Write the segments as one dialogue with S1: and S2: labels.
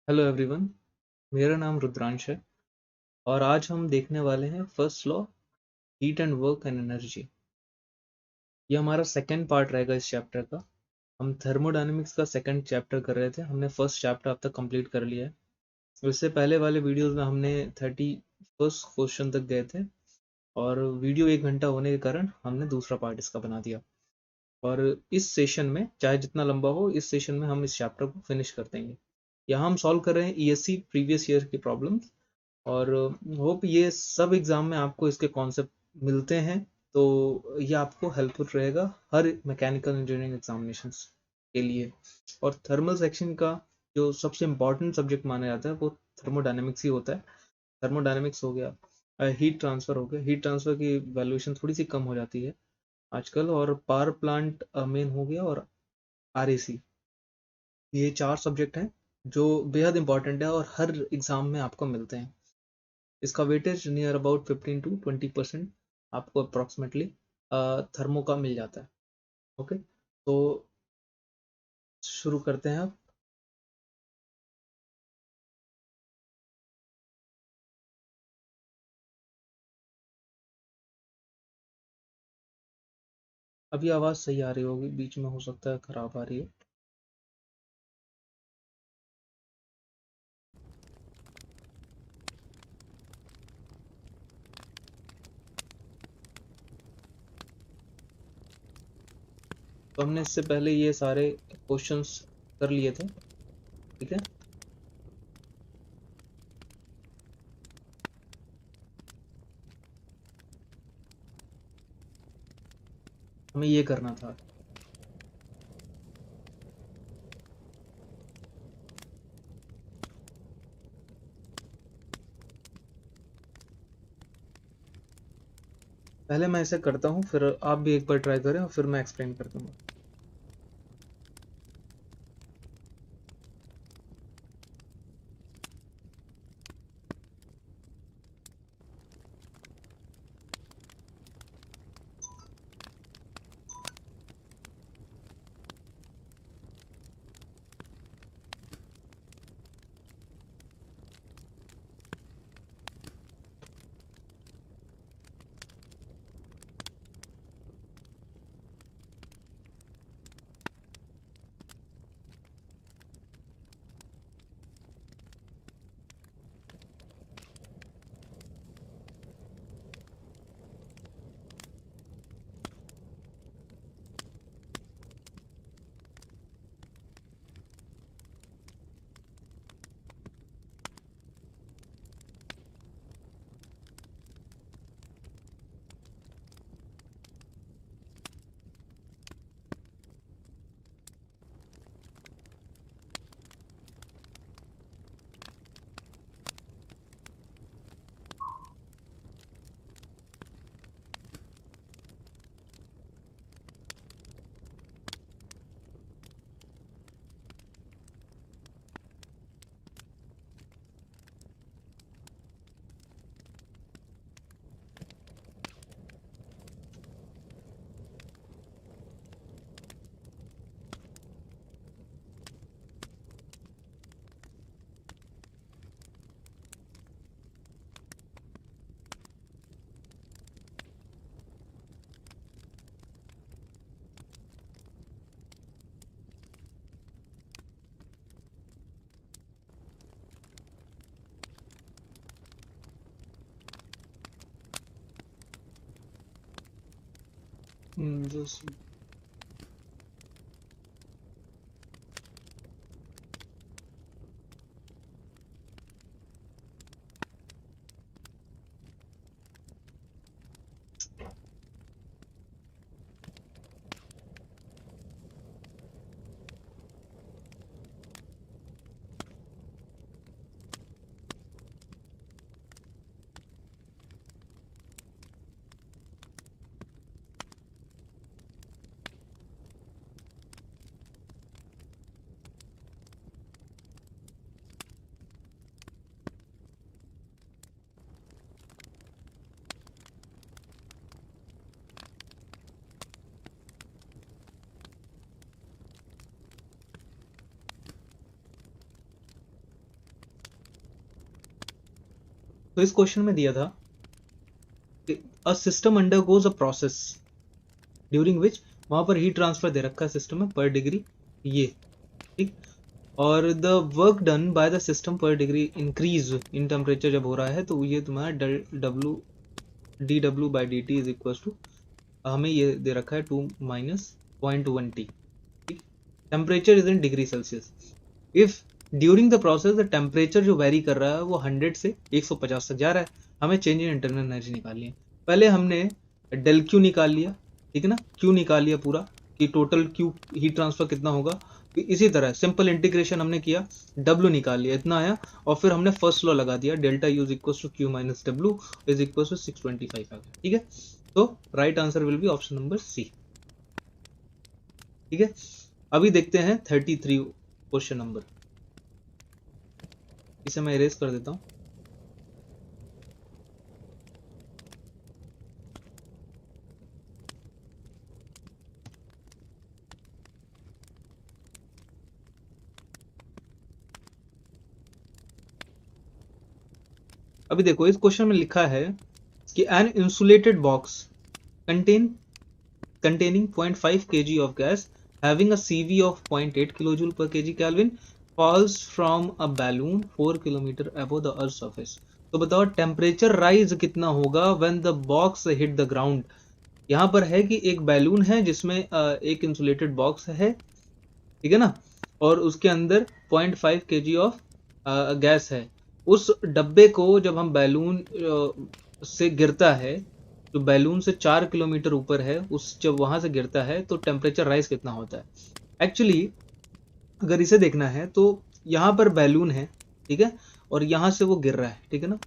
S1: Hello everyone. मेरा नाम रुद्रांश है और आज हम देखने वाले हैं first law, heat and work and energy. ये हमारा सेकंड पार्ट रहेगा इस चैप्टर का। हम थर्मोडायनेमिक्स का सेकंड चैप्टर कर रहे थे। हमने फर्स्ट चैप्टर अब तक कंप्लीट कर लिया है। इससे पहले वाले वीडियोस में हमने 31st क्वेश्चन तक गए थे और वीडियो 1 घंटा होने के कारण हमने दूसरा पार्ट इसका बना दिया। और इस सेशन में चाहे जितना लंबा हो, इस सेशन में हम इस चैप्टर को फिनिश कर देंगे। यहाँ हम सॉल्व कर रहे हैं ईएससी प्रीवियस ईयर की प्रॉब्लम्स और होप ये सब एग्जाम में आपको इसके कॉन्सेप्ट मिलते हैं, तो ये आपको हेल्पफुल रहेगा हर मैकेनिकल इंजीनियरिंग एग्जामिनेशंस के लिए। और थर्मल सेक्शन का जो सबसे इम्पॉर्टेंट सब्जेक्ट माना जाता है वो थर्मोडायनेमिक्स ही होता है। थर्मोडायनेमिक्स हो गया, हीट ट्रांसफर हो गया। हीट ट्रांसफर की वैल्यूएशन थोड़ी सी कम हो जाती है आजकल, और पावर प्लांट मेन हो गया, और आरएसी। ये चार सब्जेक्ट हैं जो बेहद इंपॉर्टेंट है और हर एग्जाम में आपको मिलते हैं। इसका वेटेज नियर अबाउट 15 to 20% आपको अप्रॉक्सीमेटली थर्मो का मिल जाता है। ओके, तो शुरू करते हैं अब। अभी आवाज़ सही आ रही होगी, बीच में हो सकता है खराब आ रही है। तो हमने इससे पहले ये सारे क्वेश्चंस कर लिए थे, ठीक है। हमें ये करना था। पहले मैं इसे करता हूँ, फिर आप भी एक बार ट्राई करें और फिर मैं एक्सप्लेन कर दूंगा। जैसे तो इस क्वेश्चन में दिया था a system undergoes a process during which, वहां पर हीट ट्रांसफर दे रखा है सिस्टम में पर डिग्री ये, ठीक। और the work done by the system पर डिग्री इंक्रीज इन टेम्परेचर जब हो रहा है तो ये तुम्हारा W D W by D T is equal to, हमें ये दे रखा है 2 माइनस 0.1 टी, ठीक। Temperature is in degree Celsius. If during the process the temperature जो वेरी कर रहा है वो 100 से 150 तक जा रहा है, हमें चेंज इन इंटरनल एनर्जी निकालनी है। पहले हमने डेल क्यू निकाल लिया, ठीक है ना, क्यू निकाल लिया पूरा कि टोटल क्यू हीट ट्रांसफर कितना होगा। इसी तरह सिंपल इंटीग्रेशन हमने किया, डब्ल्यू निकाल लिया, इतना आया, और फिर हमने फर्स्ट लॉ लगा दिया, delta U is equal to Q minus W is equal to 625 आ गया, ठीक है। तो right answer will be option number C, ठीक है। अभी देखते हैं 33 क्वेश्चन नंबर, इसे मैं इरेज कर देता हूं। अभी देखो इस क्वेश्चन में लिखा है कि an insulated box containing 0.5 kg of gas having a CV of 0.8 kilojoule per kg Kelvin falls from a balloon 4 kilometer above the earth surface। तो बताओ टेम्परेचर राइज कितना होगा when the box hit the ground। यहाँ पर है कि एक balloon है जिसमें एक इंसुलेटेड बॉक्स है, ठीक है ना, और उसके अंदर 0.5 kg ऑफ गैस है। उस डब्बे को जब हम बैलून से गिरता है, जो बैलून से 4 किलोमीटर ऊपर है, उस जब वहां से गिरता है तो टेम्परेचर राइज कितना होता है। एक्चुअली अगर इसे देखना है तो यहाँ पर बैलून है, ठीक है, और यहाँ से वो गिर रहा है, ठीक है ना,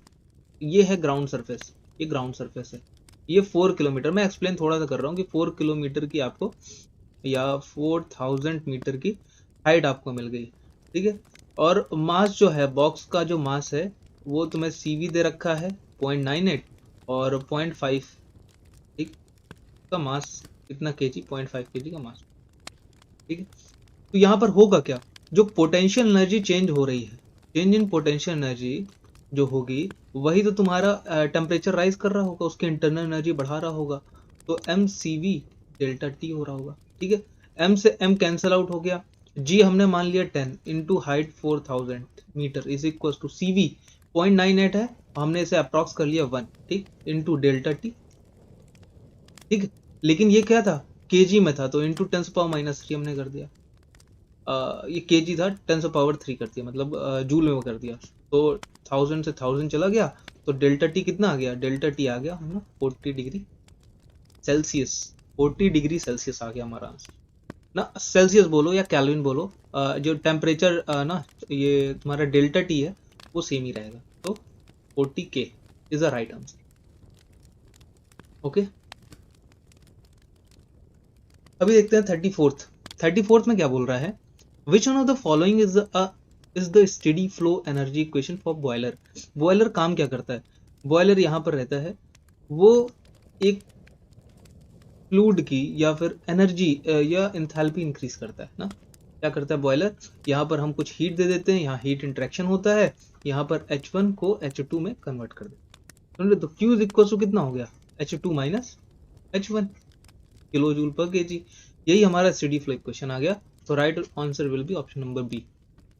S1: ये है ग्राउंड सरफेस, ये ग्राउंड सरफेस है, ये 4 किलोमीटर, मैं एक्सप्लेन थोड़ा सा कर रहा हूँ कि 4 किलोमीटर की आपको या 4000 मीटर की हाइट आपको मिल गई, ठीक है। और मास जो है बॉक्स का, जो मास है वो तुम्हें सीवी दे रखा है 0.98 और 0.5, ठीक, का मास कितना केजी, 0.5 केजी का मास, ठीक है। तो यहाँ पर होगा क्या, जो पोटेंशियल एनर्जी चेंज हो रही है, चेंज इन पोटेंशियल एनर्जी जो होगी वही तो तुम्हारा टेम्परेचर राइज कर रहा होगा, उसकी इंटरनल एनर्जी बढ़ा रहा होगा, तो M C V delta T हो रहा होगा, ठीक है। एम से एम कैंसल आउट हो गया, जी हमने मान लिया 10 into height 4000 metre is equal to C V 0.98 है, हमने इसे अप्रॉक्स कर लिया 1, ठीक, इंटू डेल्टा टी, ठीक। लेकिन ये क्या था, केजी में था, तो इंटू 10⁻³ हमने कर दिया। ये केजी था, 10⁻³ कर दिया, मतलब जूल में कर दिया, तो 1000 से 1000 चला गया, तो डेल्टा टी कितना आ गया, डेल्टा टी आ गया हमारा 40 डिग्री सेल्सियस, 40 डिग्री सेल्सियस आ गया हमारा आंसर ना। सेल्सियस बोलो या केल्विन बोलो, जो टेम्परेचर ना ये तुम्हारा डेल्टा टी है वो सेम ही रहेगा, तो 40 K is the right answer, okay. अभी देखते हैं 34th में क्या बोल रहा है, विच one of the following is the steady flow energy equation for boiler. Boiler काम क्या करता है, बॉयलर यहाँ पर रहता है, वो एक फ्लूइड की या फिर एनर्जी या इंथैल्पी इंक्रीज करता है ना। क्या करता है बॉयलर, यहाँ पर हम कुछ हीट दे देते हैं, यहाँ हीट इंटरेक्शन होता है, यहाँ पर H1 को H2 में कन्वर्ट कर देते हैं, तो Q इज इक्वल टू कितना हो गया, H2 minus H1 kilo joule per KG. यही हमारा स्टेडी फ्लो इक्वेशन आ गया, तो right answer will be option number B.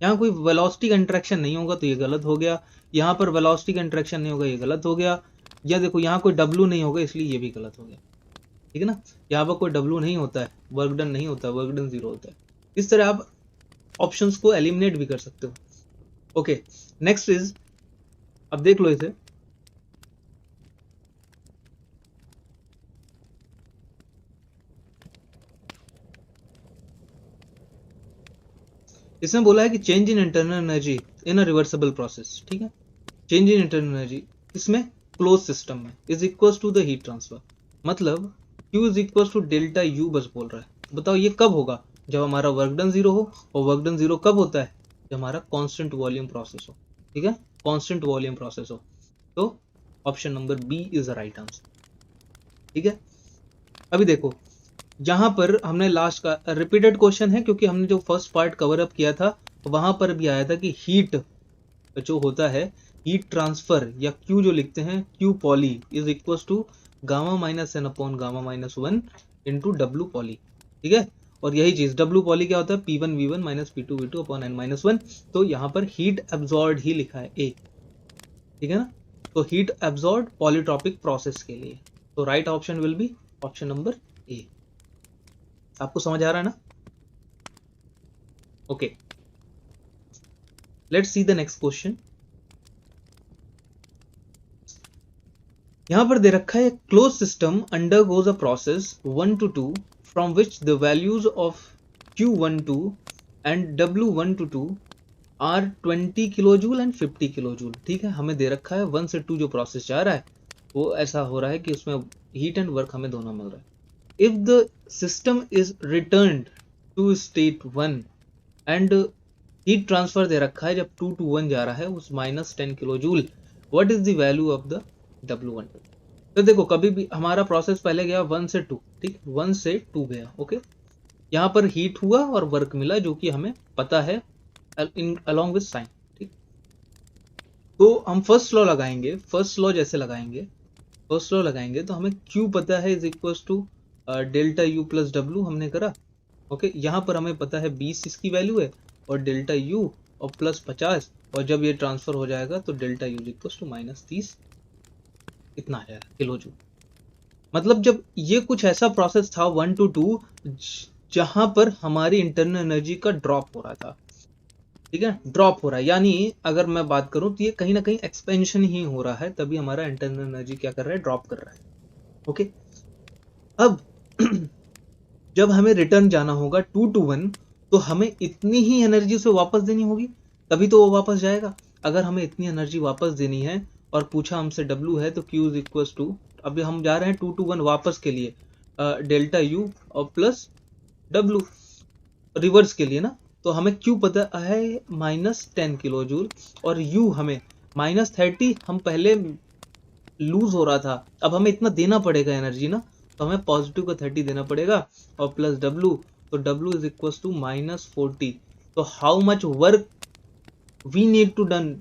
S1: यहाँ कोई वेलोसिटी का इंटरेक्शन नहीं होगा तो ये गलत हो गया, यहाँ पर वेलोसिटी का इंटरेक्शन नहीं होगा, ये गलत हो गया, या देखो यहाँ कोई W नहीं होगा इसलिए ये भी गलत हो गया, ठीक है ना। यहाँ पर कोई W नहीं होता है, वर्क डन नहीं होता, वर्क डन 0 होता है। इस तरह आप ऑप्शंस को एलिमिनेट भी कर सकते हो, ओके। नेक्स्ट इज, अब देख लो इसे, इसमें बोला है कि change in internal energy in a reversible process, ठीक है। चेंज इन इंटरनल एनर्जी इसमें क्लोज सिस्टम में is equal to the heat transfer, मतलब Q is equal to delta U बस बोल रहा है। बताओ ये कब होगा, जब हमारा वर्क डन 0 हो, और वर्क डन 0 कब होता है, जब हमारा कांस्टेंट वॉल्यूम प्रोसेस हो, ठीक है, कांस्टेंट वॉल्यूम प्रोसेस हो, तो option number B is the right answer, ठीक है। अभी देखो जहां पर हमने लास्ट का रिपीटेड क्वेश्चन है, क्योंकि हमने जो फर्स्ट पार्ट कवर अप किया था वहां पर भी आया था कि हीट जो होता है हीट ट्रांसफर या Q जो लिखते हैं Q poly is equal to gamma minus N upon gamma minus 1 into W poly, ठीक है। और यही चीज W पॉली क्या होता है, P1 V1 minus P2 V2 upon n minus 1। तो यहाँ पर हीट एब्जॉर्ब ही लिखा है A, ठीक है ना। तो हीट एब्जॉर्ब पॉलीट्रॉपिक प्रोसेस के लिए, तो right option will be option number A। आपको समझ आ रहा है ना? Okay, let's see the next question. यहां पर दे रखा है close system undergoes a process 1 to 2 from which the values of Q12 and W122 are 20 kilo joule and 50 kilo joule, ठीक है। हमें दे रखा है 1 से 2 जो प्रोसेस जा रहा है वो ऐसा हो रहा है कि उसमें हीट एंड वर्क हमें दोनों मिल रहा है। If the system is returned to state 1 and heat transfer दे रखा है जब 2 to 1 जा रहा है उस minus 10 kilo joule, what is the value of the W1। तो देखो कभी भी हमारा प्रोसेस पहले गया 1 से 2, ठीक, 1 से 2 गया, ओके। यहाँ पर हीट हुआ और वर्क मिला जो कि हमें पता है अलोंग विद साइन, ठीक। तो हम फर्स्ट लॉ लगाएंगे, फर्स्ट लॉ जैसे लगाएंगे, फर्स्ट लॉ लगाएंगे तो हमें Q पता है is equal to delta U plus W हमने करा, ओके। यहाँ पर हमें पता है 20 इसकी वैल्यू है और डेल्टा U और प्लस 50, और जब ये ट्रांसफर हो जाएगा तो delta U is equal to minus 30 इतना आ जाएगा किलो जूल। मतलब जब ये कुछ ऐसा प्रोसेस था 1 to 2 जहां पर हमारी इंटरनल एनर्जी का ड्रॉप हो रहा था, ठीक है, ड्रॉप हो रहा है, यानी अगर मैं बात करूं तो ये कहीं ना कहीं एक्सपेंशन ही हो रहा है, तभी हमारा इंटरनल एनर्जी क्या कर रहा है, ड्रॉप कर रहा है, ओके। अब जब हमें रिटर्न जाना होगा 2 to 1 तो हमें इतनी ही एनर्जी उसे वापस देनी होगी, तभी तो वो वापस जाएगा। अगर हमें इतनी एनर्जी वापस देनी है और पूछा हमसे W है तो Q इज इक्वल टू, अभी हम जा रहे हैं 2 to 1 वापस के लिए, डेल्टा U और प्लस W रिवर्स के लिए ना। तो हमें Q पता है माइनस 10 किलो जूल और U हमें माइनस 30 हम पहले लूज हो रहा था, अब हमें इतना देना पड़ेगा एनर्जी ना, तो हमें पॉजिटिव का 30 देना पड़ेगा और प्लस W, तो W is equal to minus 40। तो how much work we need to done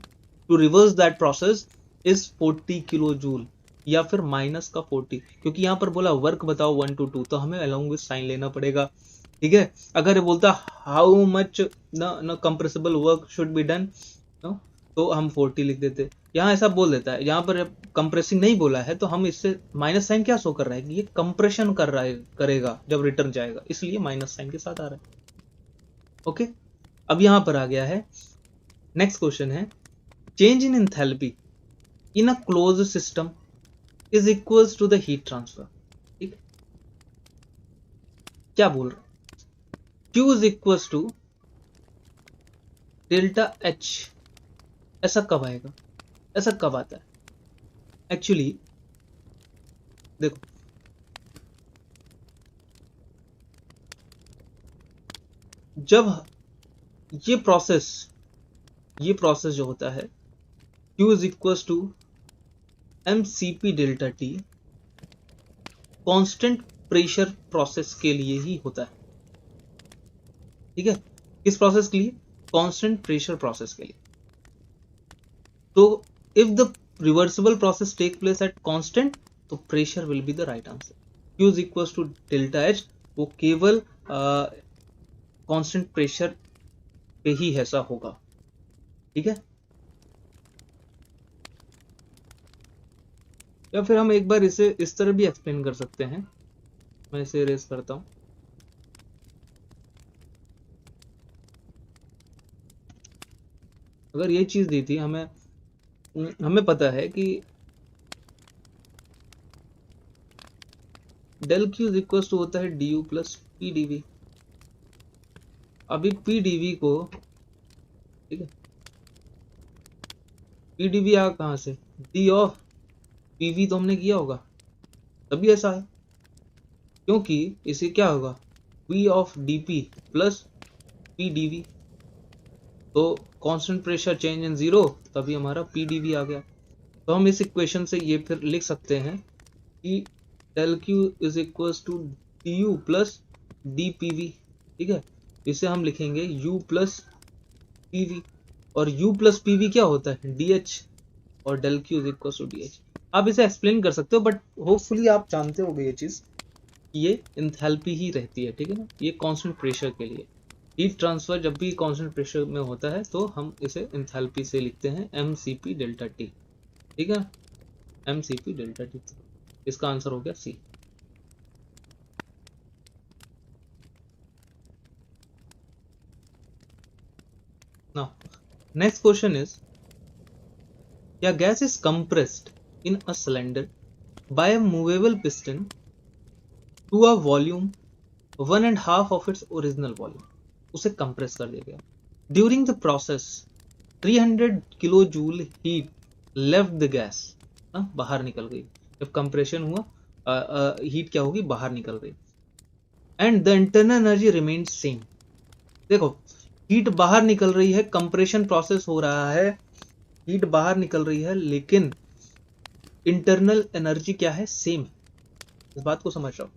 S1: to reverse that process is 40 kilo joule या फिर माइनस का 40, क्योंकि यहाँ पर बोला वर्क बताओ 1 to 2 तो हमें अलोंग विद साइन लेना पड़ेगा, ठीक है। अगर ये बोलता हाउ मच न compressible work should be done तो हम 40 लिख देते, यहाँ ऐसा बोल देता है। यहाँ पर कंप्रेसिंग नहीं बोला है तो हम इससे माइनस साइन क्या शो कर रहा है कि ये कंप्रेशन कर रहा है, करेगा जब रिटर्न जाएगा, इसलिए माइनस साइन के साथ आ रहा है, ओके। अब यहाँ पर आ गया है नेक्स्ट क्वेश्चन है, change in enthalpy in a close system is equals to the heat transfer, ठीक। क्या बोल रहा है, Q is equals to delta H। ऐसा कब आएगा, ऐसा कब आता है एक्चुअली, देखो जब ये प्रोसेस जो होता है Q is equals to mCp delta T constant pressure process के लिए ही होता है, ठीक है। किस प्रोसेस के लिए, कांस्टेंट प्रेशर प्रोसेस के लिए। तो if the reversible process take place at constant तो pressure will be the right answer. Q is equals to delta H, वो केवल कांस्टेंट प्रेशर पे ही ऐसा होगा, ठीक है। या फिर हम एक बार इसे इस तरह भी एक्सप्लेन कर सकते हैं, मैं इसे इरेज करता हूं। अगर ये चीज दी थी हमें पता है कि del Q is equal to होता है du प्लस पी डीवी। अभी पी डीवी को, ठीक है, पी डीवी आ कहां से, डी ऑफ पीवी तो हमने किया होगा तभी ऐसा है, क्योंकि इसे क्या होगा v of dp plus P dV, तो constant pressure change in zero तभी हमारा पी डीवी आ गया। तो हम इस इक्वेशन से ये फिर लिख सकते हैं कि del Q is equal to D U plus D P V, ठीक है। इसे हम लिखेंगे u प्लस पी वी, और u प्लस पी वी क्या होता है डी एच, और del Q is equal to D H. आप इसे एक्सप्लेन कर सकते हो, बट होपफुली आप जानते होगे ये चीज़, ये इंथैल्पी ही रहती है, ठीक है ना। ये कांस्टेंट प्रेशर के लिए हीट ट्रांसफर जब भी कांस्टेंट प्रेशर में होता है तो हम इसे इंथैल्पी से लिखते हैं M C P delta T, ठीक है, M C P delta T. इसका आंसर हो गया C. Now next question is, या gas is compressed in a cylinder by a movable piston to a volume 1.5 of its original volume. उसे compress कर दिया गया। During the process 300 kilo joule heat left the gas, बाहर निकल गई। जब compression हुआ हीट क्या होगी, बाहर निकल गई। And the internal energy remained same. देखो हीट बाहर निकल रही है, कंप्रेशन प्रोसेस हो रहा है, हीट बाहर निकल रही है, लेकिन इंटरनल एनर्जी क्या है, सेम है। इस बात को समझ रहा हो।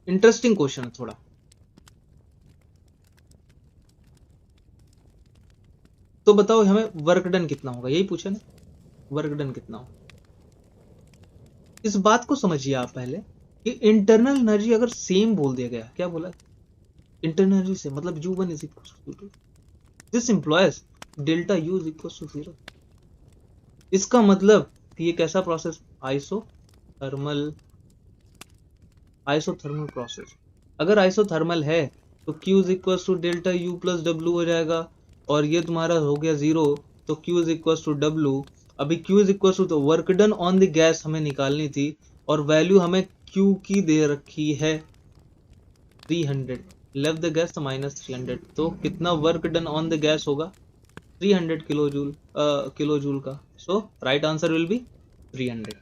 S1: इंटरेस्टिंग क्वेश्चन है थोड़ा। तो बताओ हमें वर्क डन कितना होगा, यही पूछा ना, वर्क डन कितना होगा। इस बात को समझिए आप पहले कि इंटरनल एनर्जी अगर सेम बोल दिया गया, क्या बोला, इंटरनल एनर्जी से मतलब U1 is equal to U2, this implies delta U is equal to 0। इसका मतलब कि ये कैसा प्रोसेस, आइसोथर्मल, आइसोथर्मल प्रोसेस। अगर आइसोथर्मल है तो Q is equal to delta U plus W हो जाएगा, और ये तुम्हारा हो गया 0, तो Q is equal to W। अभी Q इज इक्वल टू, तो work done on the gas हमें निकालनी थी, और वैल्यू हमें Q की दे रखी है 300, लेफ्ट द गैस तो माइनस 300, तो कितना work done on the gas होगा, 300 किलो जूल, किलो जूल का। सो राइट आंसर विल बी 300,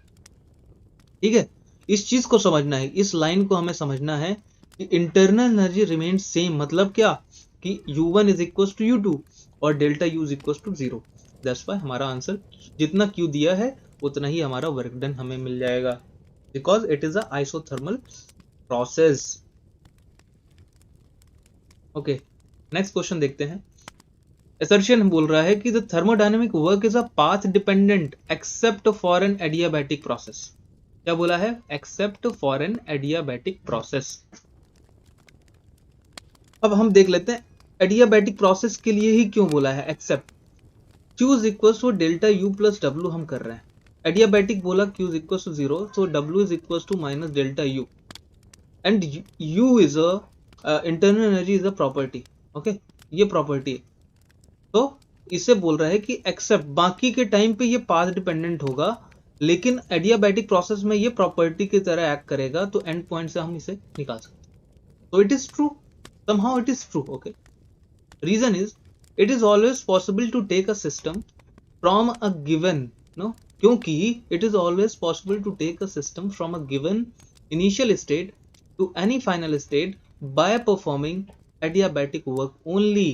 S1: ठीक है। इस चीज को समझना है, इस लाइन को हमें समझना है कि इंटरनल एनर्जी रिमेन सेम, मतलब क्या कि U1 is equal to U2 और delta U is equal to 0। That's why हमारा आंसर जितना Q दिया है उतना ही हमारा वर्क डन हमें मिल जाएगा, because it is a isothermal process. Okay, next question देखते हैं। असर्शन बोल रहा है कि the thermodynamic work is a path dependent except for an adiabatic process. क्या बोला है, except for an adiabatic process. अब हम देख लेते हैं एडियाबैटिक प्रोसेस के लिए ही क्यों बोला है except. Q is equal to delta U plus W हम कर रहे हैं, एडियाबैटिक बोला Q इज इक्वल टू 0, तो W is equal to minus delta U, and U is a internal energy is a property. Okay, ये property है, तो इसे बोल रहा है कि एक्सेप्ट, बाकी के टाइम पे ये पाथ डिपेंडेंट होगा, लेकिन एडियाबैटिक प्रोसेस में ये प्रॉपर्टी की तरह एक्ट करेगा, तो एंड पॉइंट से हम इसे निकाल सकते हैं। So it is true. Somehow it is true. Okay. Reason is it is always possible to take a system from a given, no, क्योंकि it is always possible to take a system from a given initial state to any final state by performing adiabatic work only.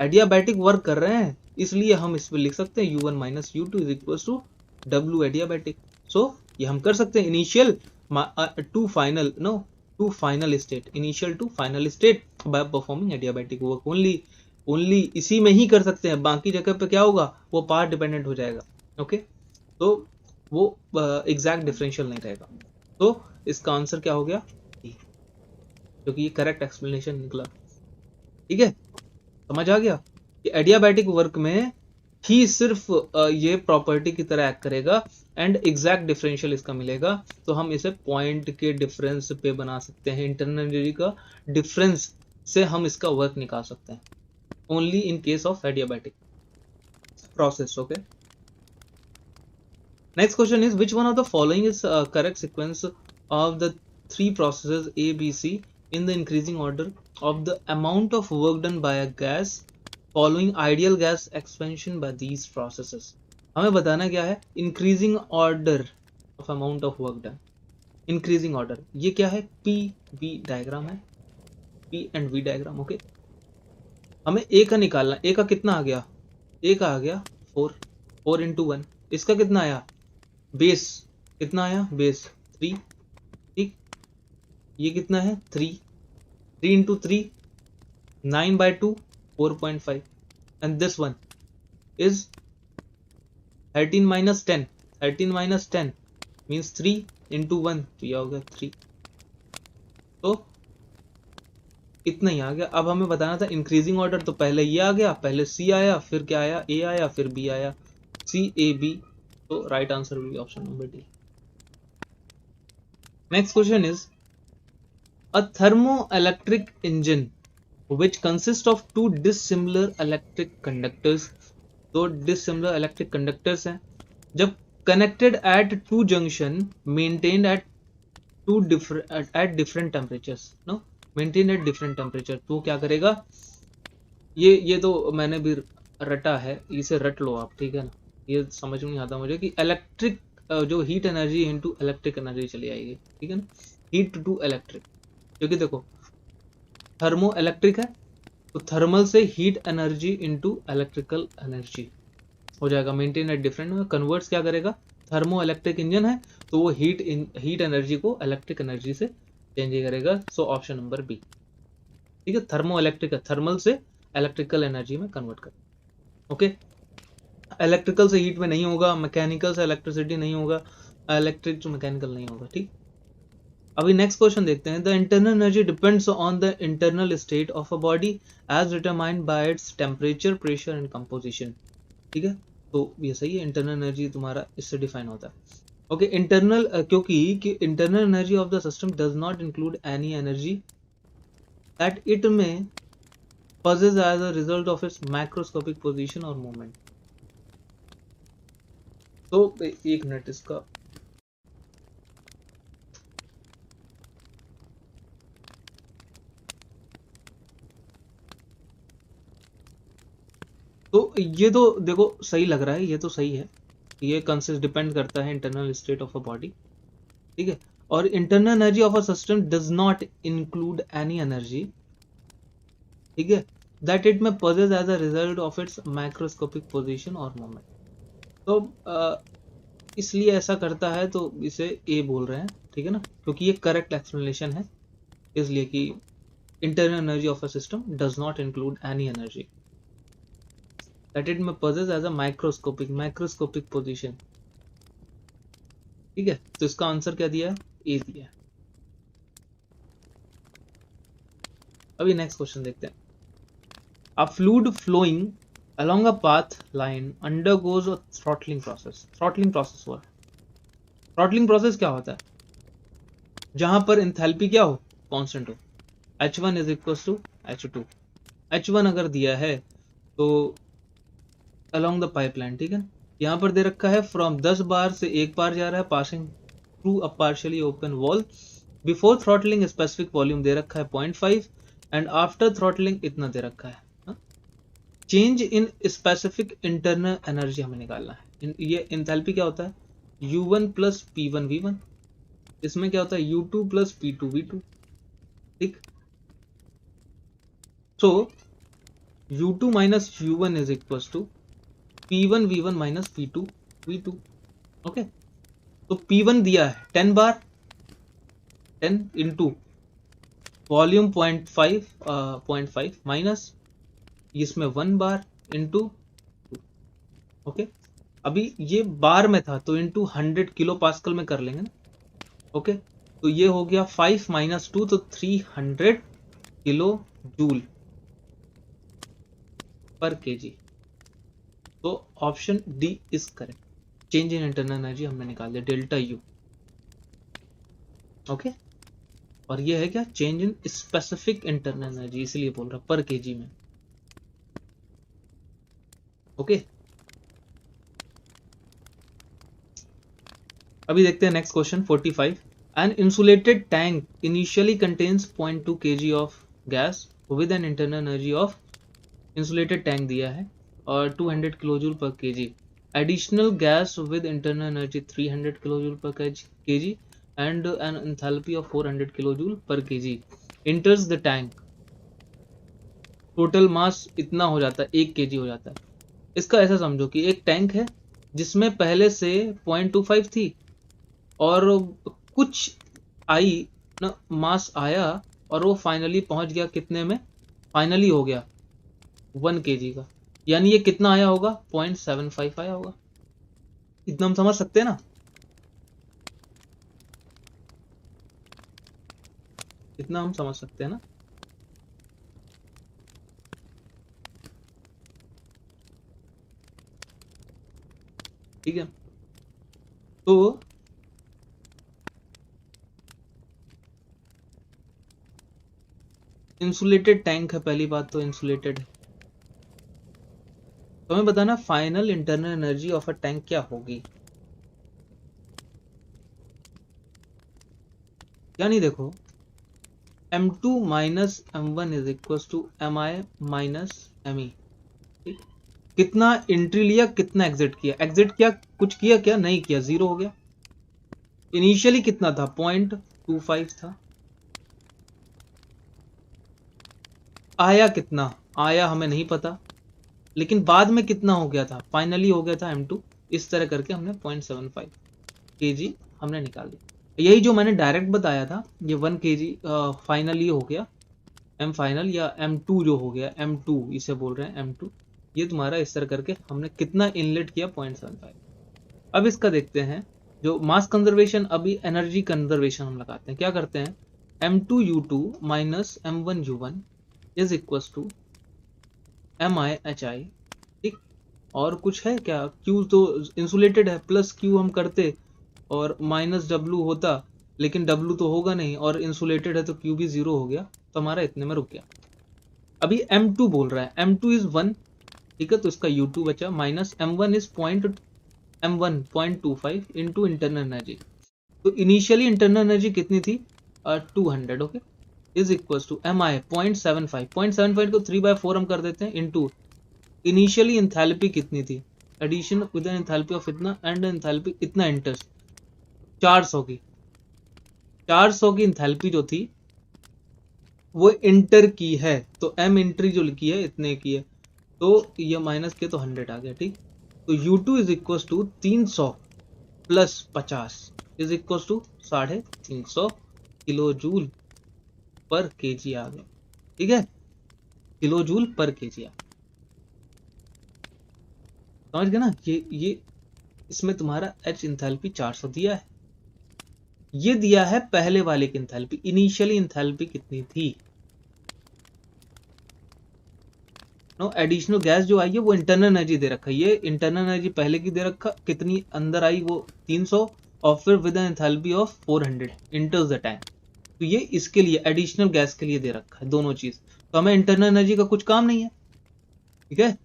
S1: Adiabatic work कर रहे हैं, इसलिए हम इस पर लिख सकते हैं U1 minus U2 is equal to W adiabatic. So ये हम कर सकते हैं initial to final, no, to final state, initial to final state by performing adiabatic work only. Only इसी में ही कर सकते हैं, बाकी जगह पे क्या होगा, वो पार्ट डिपेंडेंट हो जाएगा। ओके, तो वो एग्जैक्ट डिफरेंशियल नहीं रहेगा। तो इसका आंसर क्या हो गया, क्योंकि ये करेक्ट एक्सप्लेनेशन निकला। ठीक है, समझ आ गया कि एडियाबैटिक वर्क में ही सिर्फ ये प्रॉपर्टी की तरह एक्ट करेगा, एंड एग्जैक्ट डिफरेंशियल इसका मिलेगा, तो हम इसे पॉइंट के डिफरेंस पे बना सकते हैं, इंटरनल एनर्जी का डिफरेंस से हम इसका वर्क निकाल सकते हैं, only in case of adiabatic process. Okay, next question is which one of the following is correct sequence of the three processes A B C in the increasing order of the amount of work done by a gas following ideal gas expansion by these processes। हमें बताना क्या है, increasing order of amount of work done. Increasing order ये क्या है, P V diagram है, P and V diagram. Okay, हमें A का निकालना, A का कितना आ गया, A का आ गया 4, 4 इंटू 1, इसका कितना आया, बेस कितना आया, बेस 3, ठीक, ये कितना है 3, 3 into 3 9 by 2 4.5, and this one is 13 minus 10. 13 minus 10 means 3 into 1, तो यह हो गया 3। तो इतना ही आ गया। अब हमें बताना था इंक्रीजिंग ऑर्डर, तो पहले ये आ गया, पहले सी आया, फिर क्या आया, ए आया, फिर बी आया, सी ए बी। तो right answer will be option number D. Next question is a thermoelectric engine which consists of two dissimilar electric conductors। दो dissimilar electric conductors हैं, जब connected at two junction maintained at different temperatures, no maintained at different temperature, तो क्या करेगा, ये तो मैंने भी रटा है, इसे रट लो आप, ठीक है ना। ये समझ में नहीं आता मुझे कि इलेक्ट्रिक जो heat energy into electric energy चली आएगी, ठीक है ना, हीट टू इलेक्ट्रिक। क्योंकि देखो थर्मो इलेक्ट्रिक है, तो थर्मल से heat energy into electrical energy हो जाएगा, मेंटेन एट डिफरेंट में। कन्वर्ट्स क्या करेगा, थर्मो इलेक्ट्रिक इंजन है तो वो हीट एनर्जी को इलेक्ट्रिक एनर्जी से चेंज करेगा। सो ऑप्शन नंबर बी, ठीक है। थर्मो इलेक्ट्रिक है, थर्मल से इलेक्ट्रिकल एनर्जी में कन्वर्ट कर, ओके। इलेक्ट्रिकल से हीट में नहीं होगा, मैकेनिकल से इलेक्ट्रिसिटी नहीं होगा, इलेक्ट्रिक टू मैकेनिकल नहीं होगा, ठीक। अभी नेक्स्ट क्वेश्चन देखते हैं। The internal energy depends on the internal state of a body as determined by its temperature, pressure and composition, ठीक है। तो ये सही है, इंटरनल एनर्जी तुम्हारा इससे डिफाइन होता है, ओके। इंटरनल क्योंकि internal energy of the system does not include any energy that it may possess as a result of its macroscopic position or movement। तो एक मिनट इसका, तो ये तो देखो सही लग रहा है, ये तो सही है, ये कंसिस्ट डिपेंड करता है internal state of a body, ठीक है। और internal energy of a system does not include any energy, ठीक है, that it may possess as a result of its microscopic position और मोमेंट। तो इसलिए ऐसा करता है, तो इसे ए बोल रहे हैं, ठीक है ना, क्योंकि ये करेक्ट एक्सप्लेनेशन है, इसलिए कि internal energy of a system does not include any energy that it may possess as a microscopic position, ठीक है। तो इसका आंसर क्या दिया है, ए दिया है। अभी नेक्स्ट क्वेश्चन देखते हैं। A fluid flowing along a path line undergoes a throttling process। throttling process हुआ, थ्रॉटलिंग प्रोसेस क्या होता है, जहां पर इंथैल्पी क्या हो, कांस्टेंट हो, H1 is equal to H2। H1 अगर दिया है तो अलोंग द पाइपलाइन, ठीक है, यहाँ पर दे रखा है फ्रॉम 10 बार से 1 बार जा रहा है, passing through a partially open valve, before throttling specific volume दे रखा है 0.5 एंड आफ्टर थ्रॉटलिंग इतना दे रखा है। Change in specific internal energy हमें निकालना है। ये इंथैल्पी क्या होता है, U1 प्लस P1 V1, इसमें क्या होता है U2 प्लस P2 V2, ठीक। So U2 minus U1 is equal to P1 V1 minus P2 V2, okay. तो P1 दिया है 10 बार, 10 इंटू वॉल्यूम 0.5 माइनस इसमें 1 बार इंटू, ओके। अभी ये बार में था तो इंटू 100 किलो पास्कल में कर लेंगे ना, ओके। तो ये हो गया 5 माइनस 2, तो 300 किलो जूल पर केजी। तो option D is correct. Change in internal energy हमने निकाल दिया, डेल्टा यू, ओके। और ये है क्या, change in specific internal energy, इसलिए बोल रहा पर केजी में, ओके। अभी देखते हैं next question 45। An insulated tank initially contains 0.2 kg of gas with an internal energy of, insulated tank दिया है और 200 kilo joule per kg, additional gas with internal energy 300 kilo joule per kg and an enthalpy of 400 kilo joule per kg enters the tank. Total mass इतना हो जाता है, 1 kg हो जाता है। इसका ऐसा समझो कि एक टैंक है जिसमें पहले से 0.25 थी और कुछ आई ना, मास आया और वो फाइनली पहुंच गया कितने में, फाइनली हो गया 1 kg का। यानी ये कितना आया होगा, 0.75 आया होगा। इतना हम समझ सकते हैं ना, इतना हम समझ सकते हैं ना। ठीक है, तो इंसुलेटेड टैंक है, पहली बात तो इंसुलेटेड है। तो हमें बताना final internal energy of a tank क्या होगी। यानी देखो M2 minus M1 is equal to Mi minus Me। कितना एंट्री लिया, कितना एग्जिट किया, एग्जिट किया कुछ किया क्या, नहीं किया, जीरो हो गया। इनिशियली कितना था, 0.25 था। आया कितना, आया हमें नहीं पता, लेकिन बाद में कितना हो गया था, फाइनली हो गया था M2। इस तरह करके हमने 0.75 kg हमने निकाल दिया। यही जो मैंने डायरेक्ट बताया था, ये 1 kg फाइनली हो गया, M फाइनल या M2 जो हो गया, M2 इसे बोल रहे हैं M2। ये तुम्हारा इस तरह करके हमने कितना इनलेट किया, 0.75। अब इसका देखते हैं जो मास कंजर्वेशन, अभी एनर्जी कंजर्वेशन हम लगाते हैं। क्या करते हैं, M2U2 minus M1U1 is equal to MiHi। ठीक, और कुछ है क्या, Q तो इंसुलेटेड है, प्लस Q हम करते और माइनस W होता, लेकिन W तो होगा नहीं, और इंसुलेटेड है तो Q भी जीरो हो गया, तो हमारा इतने में रुक गया। अभी M2 बोल रहा है, M2 इज 1, ठीक है, तो इसका U2 बचा, minus M1 is M1 0.25 into internal energy. तो इनिशियली इंटरनल एनर्जी कितनी थी, 200, okay, is equal to Mi 0.75 को 3/4 हम कर देते हैं, इंटू इनिशियली इंथैल्पी कितनी थी, addition with an enthalpy of इतना एंड इंथैल्पी इतना इंटर्स 400 की, 400 की इंथैल्पी जो थी वो इंटर की है, तो M एंट्री जो लिखी है इतने की है, तो ये माइनस के तो 100 आ गया। ठीक, तो U2 is equal to 300 plus 50 is equal to 350 kilo joule per KG आ गया। ठीक है, किलो जूल पर केजी आ, समझ गए ना। ये इसमें तुम्हारा H इंथैल्पी 400 दिया है, ये दिया है पहले वाले की इंथैल्पी, इनिशियली इंथैल्पी कितनी थी। नो, एडिशनल गैस जो आई है वो इंटरनल एनर्जी दे रखा है, ये इंटरनल एनर्जी पहले की दे रखा, कितनी अंदर आई वो 300, और फिर with an enthalpy of 400 enters the tank. तो ये इसके लिए एडिशनल गैस के लिए दे रखा है दोनों चीज, तो हमें इंटरनल एनर्जी का कुछ काम नहीं है। ठीक है,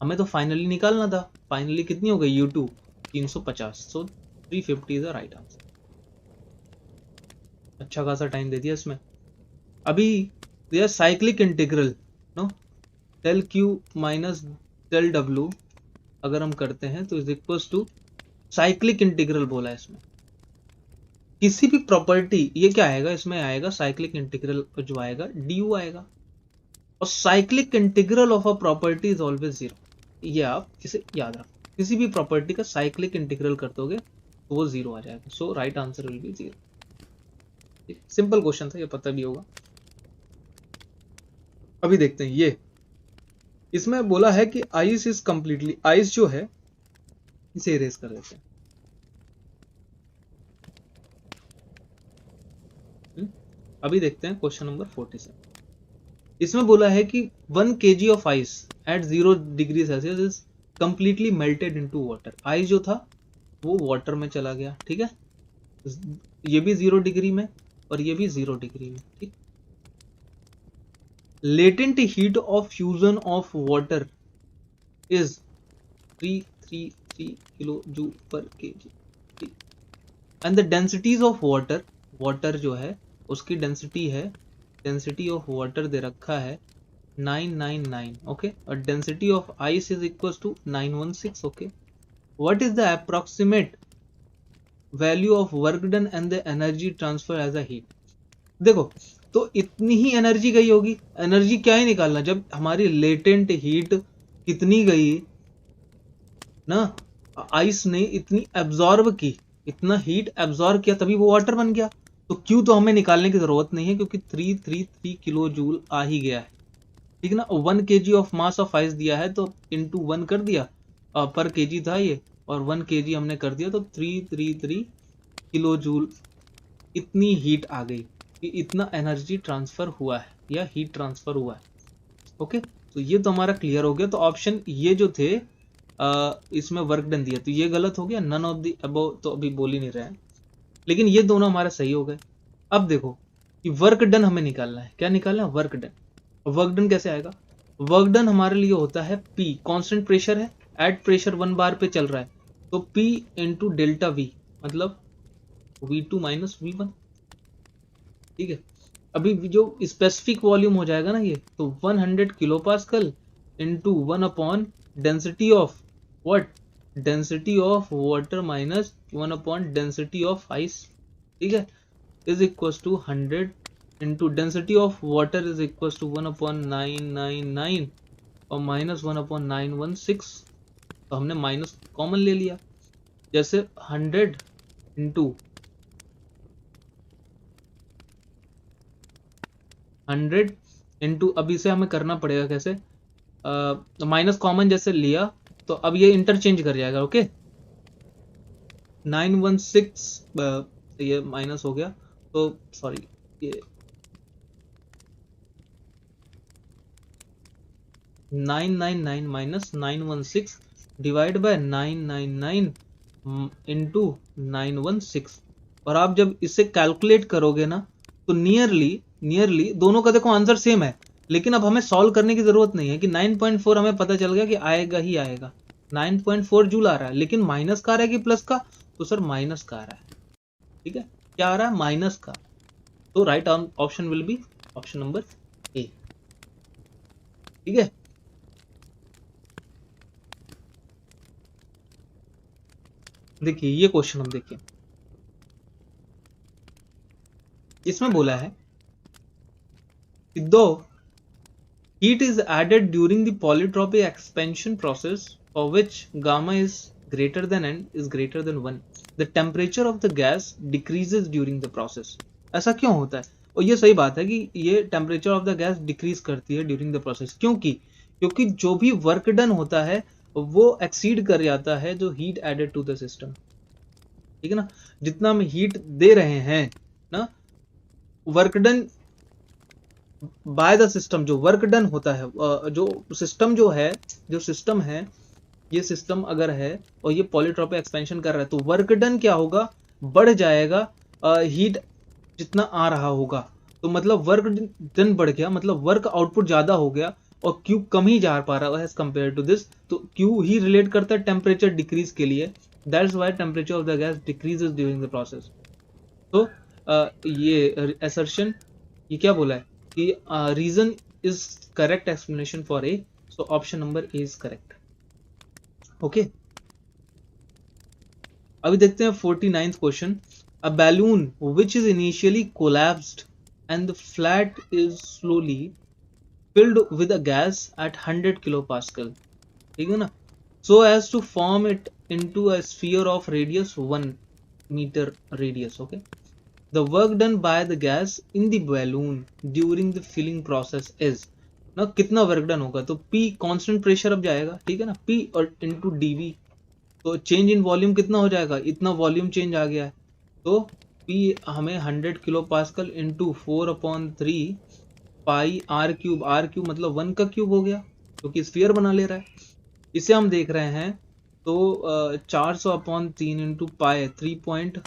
S1: हमें तो फाइनली निकालना था, फाइनली कितनी हो गई U2 350, so 350 is the right answer. अच्छा खासा टाइम दे दिया इसमें। अभी दिया cyclic integral, no, del Q minus del W अगर हम करते हैं तो is equal to cyclic integral बोला है इसमें। किसी भी प्रॉपर्टी, ये क्या आएगा, इसमें आएगा साइक्लिक इंटीग्रल जो आएगा du आएगा, और cyclic integral of a property is always zero. ये आप इसे याद रखो, किसी भी प्रॉपर्टी का साइक्लिक इंटीग्रल कर दोगे तो वो जीरो आ जाएगा, so right answer will be zero. Simple question था, ये पता भी होगा। अभी देखते हैं ये, इसमें बोला है कि आइस इज कंप्लीटली, आइस जो है इसे इरेज कर देते हैं। अभी देखते हैं क्वेश्चन नंबर 47। इसमें बोला है कि 1 kg of ice eight 0 degree Celsius is completely melted into water. Ice जो था वो वाटर में चला गया, ठीक है, ये भी 0 डिग्री में और ये भी 0 डिग्री में। ठीक, latent heat of fusion of water is 333 kilo joule per KG. ठीक, and the densities of water, water जो है उसकी डेंसिटी है, डेंसिटी ऑफ वाटर दे रखा है 999, ओके, और density of ice is equal to 916, okay. What is the approximate value of work done and the energy transfer as a heat. देखो, तो इतनी ही एनर्जी गई होगी, एनर्जी क्या ही निकालना, जब हमारी लेटेंट हीट कितनी गई ना, आइस ने इतनी एब्जॉर्ब की, इतना हीट एब्जॉर्ब किया तभी वो वाटर बन गया, तो क्यू तो हमें निकालने की जरूरत नहीं है क्योंकि 333 किलो जूल आ ही गया है। ठीक है ना। 1 kg of mass of ice दिया है तो इंटू 1 कर दिया, पर केजी था ये, और 1 kg हमने कर दिया तो 333 किलो जूल इतनी हीट आ गई कि इतना एनर्जी ट्रांसफर हुआ है या हीट ट्रांसफर हुआ है। ओके, तो ये तो हमारा क्लियर हो गया। तो ऑप्शन ये जो थे इसमें वर्क डन दिया तो ये गलत हो गया, नन ऑफ द अबव तो अभी बोल ही नहीं रहे हैं, लेकिन ये दोनों हमारे सही हो गए। अब देखो कि वर्क डन हमें निकालना है, क्या निकालना है, वर्क डन। वर्क डन कैसे आएगा, वर्क डन हमारे लिए होता है P, कांस्टेंट प्रेशर है, एट प्रेशर 1 बार पे चल रहा है, तो P इंटू डेल्टा V, मतलब V2 माइनस V1। ठीक है, अभी जो स्पेसिफिक वॉल्यूम हो जाएगा ना ये, तो 100 kilo pascal into 1 upon density of what, density of water minus 1 upon density of ice. ठीक है, is equal to 100 into density of water is equal to 1 upon 999 और माइनस 1 अपॉन 916। तो हमने माइनस कॉमन ले लिया, जैसे 100 इंटू 100 इंटू, अब इसे हमें करना पड़ेगा कैसे, माइनस कॉमन जैसे लिया तो अब ये इंटरचेंज कर जाएगा। ओके, 916 ये माइनस हो गया, तो सॉरी ये 999 माइनस 916 डिवाइड बाय 999 इंटू 916। और आप जब इसे कैलकुलेट करोगे ना तो नियरली दोनों का देखो आंसर सेम है, लेकिन अब हमें सॉल्व करने की जरूरत नहीं है कि 9.4 हमें पता चल गया कि आएगा ही आएगा, 9.4 जूल आ रहा है, लेकिन माइनस का आ रहा है कि प्लस का, तो सर माइनस का आ रहा है। ठीक है, क्या आ रहा है, माइनस का, तो right option will be option number ए। ठीक है, देखिए ये क्वेश्चन हम देखिए, इसमें बोला है कि दो heat is added during the polytropic expansion process for which gamma is greater than n is greater than 1, the temperature of the gas decreases during the process। ऐसा क्यों होता है, और ये सही बात है कि ये temperature of the gas decrease करती है ड्यूरिंग द प्रोसेस, क्योंकि जो भी वर्क डन होता है वो एक्सीड कर जाता है जो heat added to the system. ठीक है ना, जितना हम हीट दे रहे हैं ना, work done by the system, जो वर्क डन होता है, जो सिस्टम है, ये सिस्टम अगर है और ये पॉलीट्रॉपिक एक्सपेंशन कर रहा है तो वर्क डन क्या होगा, बढ़ जाएगा हीट जितना आ रहा होगा, तो मतलब वर्क डन बढ़ गया, मतलब वर्क आउटपुट ज्यादा हो गया और क्यू कम ही जा पा रहा है एज कंपेयर टू दिस, तो क्यू ही रिलेट करता है टेम्परेचर डिक्रीज के लिए, that's why temperature of the gas decreases during the process. तो ये असर्शन, ये क्या बोला है कि reason is correct explanation for A, so option number A is correct. Okay, अभी देखते हैं 49th क्वेश्चन। A balloon which is initially collapsed and the flat is slowly filled with a gas at 100 kilopascal, ठीक है ना, so as to form it into a sphere of radius 1 meter radius। okay, the work done by the gas in the balloon during the filling process is ना, कितना work done होगा, तो P constant pressure अब जाएगा, ठीक है ना, P और इंटू dV, तो चेंज इन वॉल्यूम कितना हो जाएगा, इतना वॉल्यूम चेंज आ गया है, तो P हमें 100 kilo pascal into 4/3 pi R cube मतलब 1 का क्यूब हो गया, क्योंकि स्फीयर बना ले रहा है। इसे हम देख रहे हैं तो 400/3 इंटू पाई 3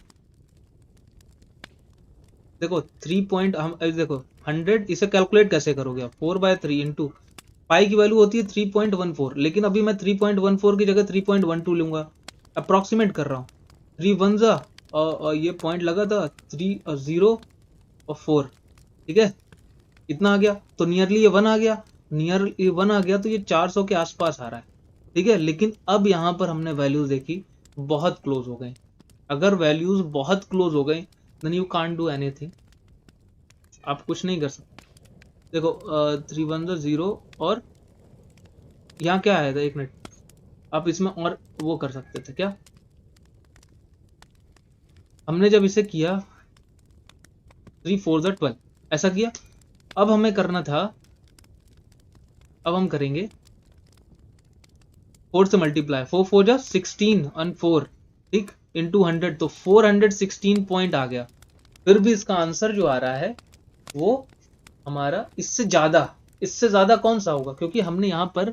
S1: देखो 3 पॉइंट, हम देखो 100, इसे कैलकुलेट कैसे करोगे आप, 4/3 इंटू पाई की वैल्यू होती है 3.14, लेकिन अभी मैं 3.14 की जगह 3.12 लूंगा, अप्रोक्सीमेट कर रहा हूँ, 3 1 जा और ये पॉइंट लगा था 3 और 0 और 4, ठीक है, इतना आ गया, तो नियरली ये 1 आ गया, नियरली 1 आ गया, तो ये 400 के आसपास आ रहा है। ठीक है, लेकिन अब यहाँ पर हमने वैल्यूज देखी बहुत क्लोज हो गए, अगर वैल्यूज बहुत क्लोज हो गए then you can't do anything, आप कुछ नहीं कर सकते। देखो 3 1 0 और यहाँ क्या आया था, एक मिनट, आप इसमें और वो कर सकते थे क्या, हमने जब इसे किया 3 4 12 ऐसा किया, अब हमें करना था अब हम करेंगे 4 से मल्टीप्लाई, 4 4 जा 16 और 4, ठीक, इंटू 100, तो 416 पॉइंट आ गया। फिर भी इसका आंसर जो आ रहा है वो हमारा इससे ज्यादा कौन सा होगा, क्योंकि हमने यहाँ पर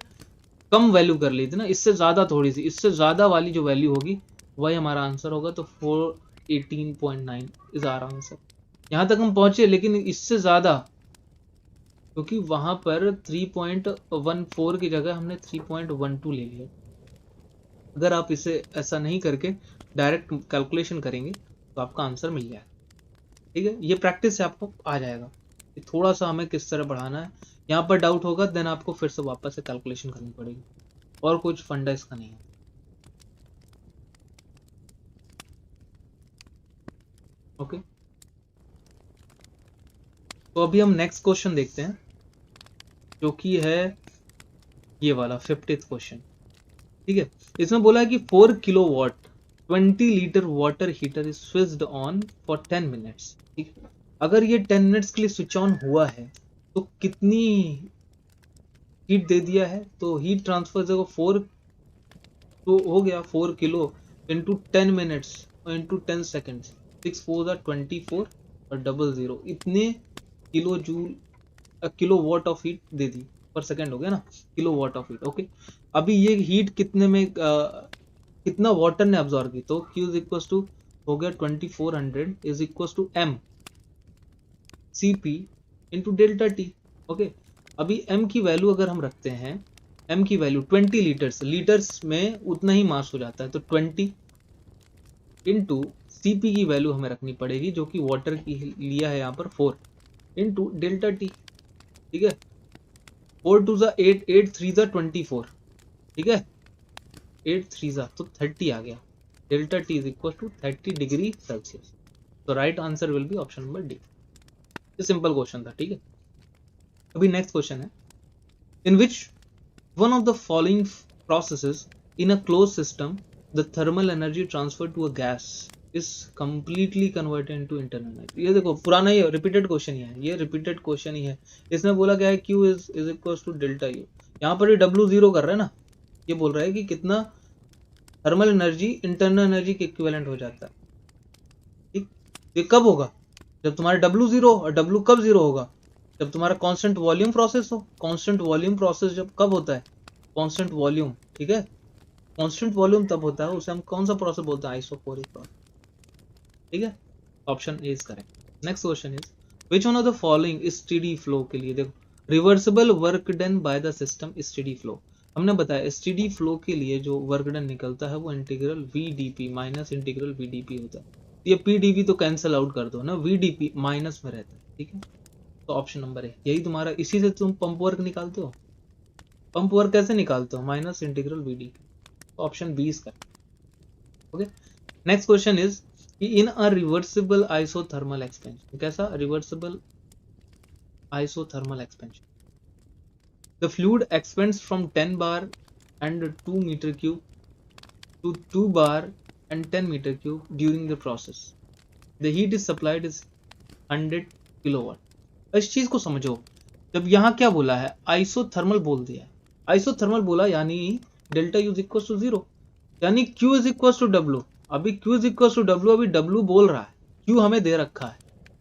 S1: कम वैल्यू कर ली थी ना, इससे ज्यादा थोड़ी सी, इससे ज्यादा वाली जो वैल्यू होगी वही हमारा आंसर होगा। तो 418.9 इज आवर आंसर। यहाँ तक हम पहुंचे, लेकिन इससे ज्यादा, क्योंकि वहां पर 3.14 की जगह हमने 3.12 ले लिया। अगर आप इसे ऐसा नहीं करके डायरेक्ट कैलकुलेशन करेंगे तो आपका आंसर मिल जाएगा। ठीक है, ये प्रैक्टिस से आपको आ जाएगा कि थोड़ा सा हमें किस तरह बढ़ाना है। यहाँ पर डाउट होगा देन आपको फिर से वापस से कैलकुलेशन करनी पड़ेगी, और कुछ फंडा इसका नहीं है। ओके, तो अभी हम नेक्स्ट क्वेश्चन देखते हैं, जो कि है ये वाला 50th क्वेश्चन। ठीक है, इसमें बोला है कि 4 kilowatt 20 litre water heater is switched on for 10 minutes. ठीक है, अगर ये 10 मिनट्स के लिए स्विच ऑन हुआ है तो कितनी हीट दे दिया है, तो हीट ट्रांसफर देखो 4, तो हो गया 4 किलो इंटू 10 मिनट्स और इंटू 10 सेकेंड्स, 6 4 24 और 00, इतने kilo joule kilo watt of heat दे दी पर सेकेंड, हो गया ना, kilo watt of heat. Okay, अभी ये हीट कितने में कितना वाटर ने अब्सॉर्ब की, तो Q इज इक्वल टू हो गया 2400 is equal to M CP into delta T. Okay, अभी M की वैल्यू अगर हम रखते हैं, M की वैल्यू 20 लीटर्स, लीटर्स में उतना ही मास हो जाता है, तो 20 इंटू CP की वैल्यू हमें रखनी पड़ेगी जो कि वाटर की लिया है यहाँ पर 4 इंटू डेल्टा टी। ठीक है, 4 2 जा 8, 8 3 जा 24, ठीक है, 8 3 जा तो 30 आ गया। Delta T is equal to 30 degree Celsius. तो right answer will be option number D. ये सिंपल क्वेश्चन था। ठीक है, अभी नेक्स्ट क्वेश्चन है, in which one of the following processes in a close system the thermal energy transfer to a gas is completely converted into internal energy. ये देखो पुराना ही repeated question ही है, ये रिपीटेड क्वेश्चन ही है। इसमें बोला गया है Q is equal to delta U, यहाँ पर ये W0 कर रहे हैं ना, ये बोल रहा है कि कितना थर्मल एनर्जी इंटरनल एनर्जी के इक्विवेलेंट हो जाता है। ठीक, ये कब होगा, जब तुम्हारा W0 और W कब जीरो होगा, जब तुम्हारा कांस्टेंट वॉल्यूम प्रोसेस हो। कांस्टेंट वॉल्यूम प्रोसेस जब कब होता है, कांस्टेंट वॉल्यूम, ठीक है, कांस्टेंट वॉल्यूम तब होता है, उसे हम कौन सा प्रोसेस बोलते हैं, आइसोकोरिक प्रोसेस। ठीक है, option A is correct. Next question is which one of the following is steady flow के लिए, देखो reversible work done by the system is steady flow. हमने बताया स्टेडी फ्लो के लिए जो वर्क डन निकलता है वो integral VdP minus integral VdP होता है। ये PdV तो कैंसिल आउट कर दो ना, VdP माइनस में रहता है। ठीक है, तो ऑप्शन नंबर है यही तुम्हारा, इसी से तुम पंप वर्क निकालते हो। पंप वर्क कैसे निकालते हो, माइनस इंटीग्रल VdP, तो option B is correct. Okay, next question is in a reversible isothermal expansion, कैसा reversible isothermal expansion, the fluid expands from 10 bar and 2 metre cube to 2 bar and 10 meter cube during the process. The heat is supplied is 100 kilowatt. इस चीज को समझो, जब यहाँ क्या बोला है, आइसोथर्मल बोल दिया है, आइसोथर्मल बोला यानी delta U is equal to 0, यानी Q is equal to W। अभी Q is equal to W, अभी W बोल रहा है, Q हमें दे रखा है।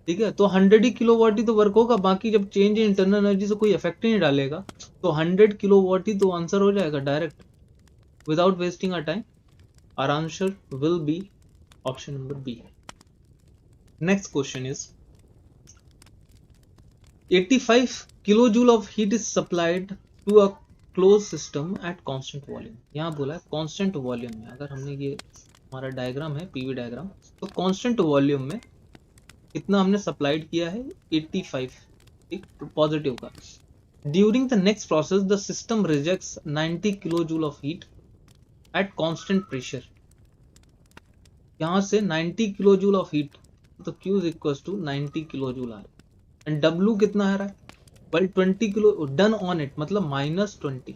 S1: ठीक है, तो 100 ही किलोवाट ही तो वर्क होगा, बाकी जब चेंज इन इंटरनल एनर्जी से कोई इफेक्ट ही नहीं डालेगा, तो 100 किलोवाट ही तो आंसर हो जाएगा direct, without wasting a time. Our answer will be option number B. Next question is 85 kilojoule of heat is supplied to a closed system at constant volume। यहाँ बोला है constant volume में, अगर हमने ये हमारा डायग्राम है PV डायग्राम, तो constant volume में कितना हमने सप्लाइड किया है 85, एक पॉजिटिव का। During the next process the system rejects 90 kilojoule of heat at constant pressure. यहाँ से 90 किलो जूल ऑफ हीट, तो Q is equal to 90 kilo joule आ रहा है, एंड W कितना है रहा है, well 20 kilo done on it, मतलब -20।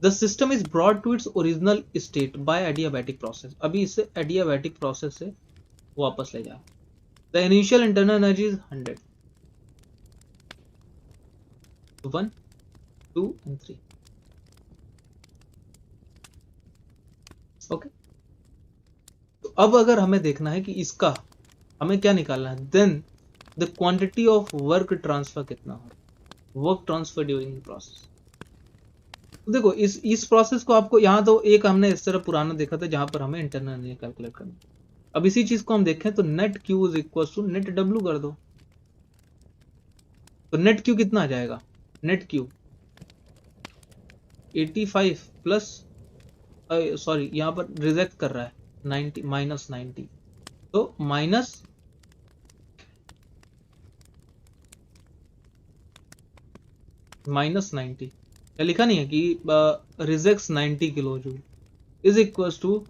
S1: The system is brought to its original state by adiabatic process. अभी इसे एडियाबैटिक प्रोसेस से वापस ले जाओ। The initial internal energy is 100 1 2 and 3. Okay, तो अब अगर हमें देखना है कि इसका हमें क्या निकालना है, then the quantity of work transfer कितना हो, work transfer during the process. तो देखो इस प्रोसेस को आपको यहाँ तो एक हमने इस तरह पुराना देखा था जहां पर हमें इंटरनल कैलकुलेट करना। अब इसी चीज को हम देखें तो net Q is equal to net W कर दो। तो नेट क्यू कितना आ जाएगा, नेट क्यू 85 प्लस, सॉरी यहाँ पर रिजेक्ट कर रहा है 90 माइनस 90, तो माइनस माइनस 90, क्या लिखा नहीं है कि rejects 90 kilo joule is equal to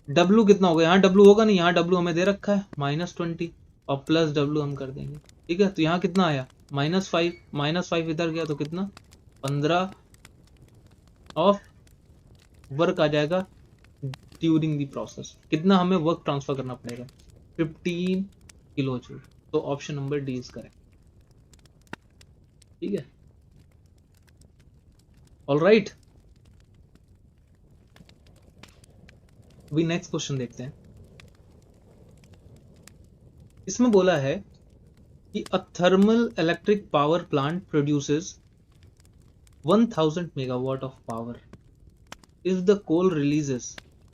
S1: W कितना होगा, यहाँ डब्ल्यू होगा नहीं, यहाँ डब्ल्यू हमें दे रखा है -20 और प्लस डब्ल्यू हम कर देंगे। ठीक है, तो यहाँ कितना आया -5, -5 इधर गया तो कितना 15 ऑफ वर्क आ जाएगा ड्यूरिंग द प्रोसेस। कितना हमें वर्क ट्रांसफर करना पड़ेगा 15 किलो जूल। तो option number D is correct. ठीक है, ऑल राइट, अभी नेक्स्ट क्वेश्चन देखते हैं। इसमें बोला है कि a thermal electric power plant produces 1000 megawatt of power if the coal releases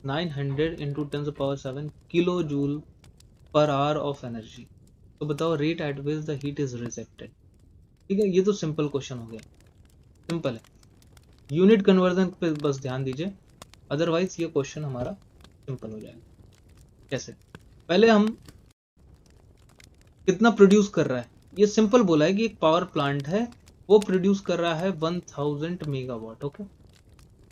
S1: 900 into 10 to the power 7 kilojoule per hour of energy। तो बताओ rate at which the heat is rejected. ठीक है, ये तो सिंपल क्वेश्चन हो गया, simple है, unit conversion पे बस ध्यान दीजिए, अदरवाइज ये क्वेश्चन हमारा सिंपल हो जाएगा। कैसे, पहले हम कितना प्रोड्यूस कर रहा है, ये सिंपल बोला है कि एक पावर प्लांट है वो प्रोड्यूस कर रहा है 1000 मेगावाट। ओके,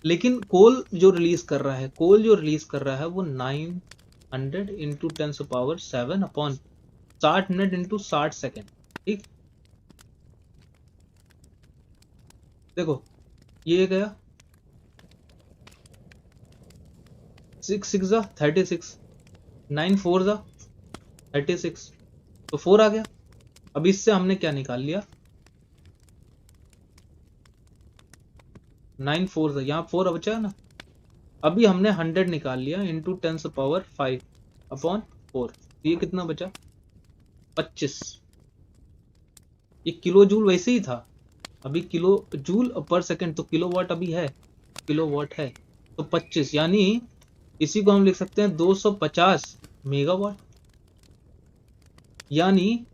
S1: लेकिन कोल जो रिलीज कर रहा है, कोल जो रिलीज कर रहा है वो 900 into 10 power 7 upon 60 minute into 60 second. ठीक, देखो ये गया 6 6 36, 9 4 36, तो 4 आ गया। अब इससे हमने क्या निकाल लिया, 9 4 यहाँ 4 बचा है ना, अभी हमने 100 निकाल लिया इंटू 10 पावर 5 अपॉन 4, ये कितना बचा 25। ये किलो जूल वैसे ही था, अभी किलो जूल पर सेकंड, तो किलोवाट अभी है, किलोवाट है, तो 25, यानी इसी को हम लिख सकते हैं 250 मेगावाट, यानी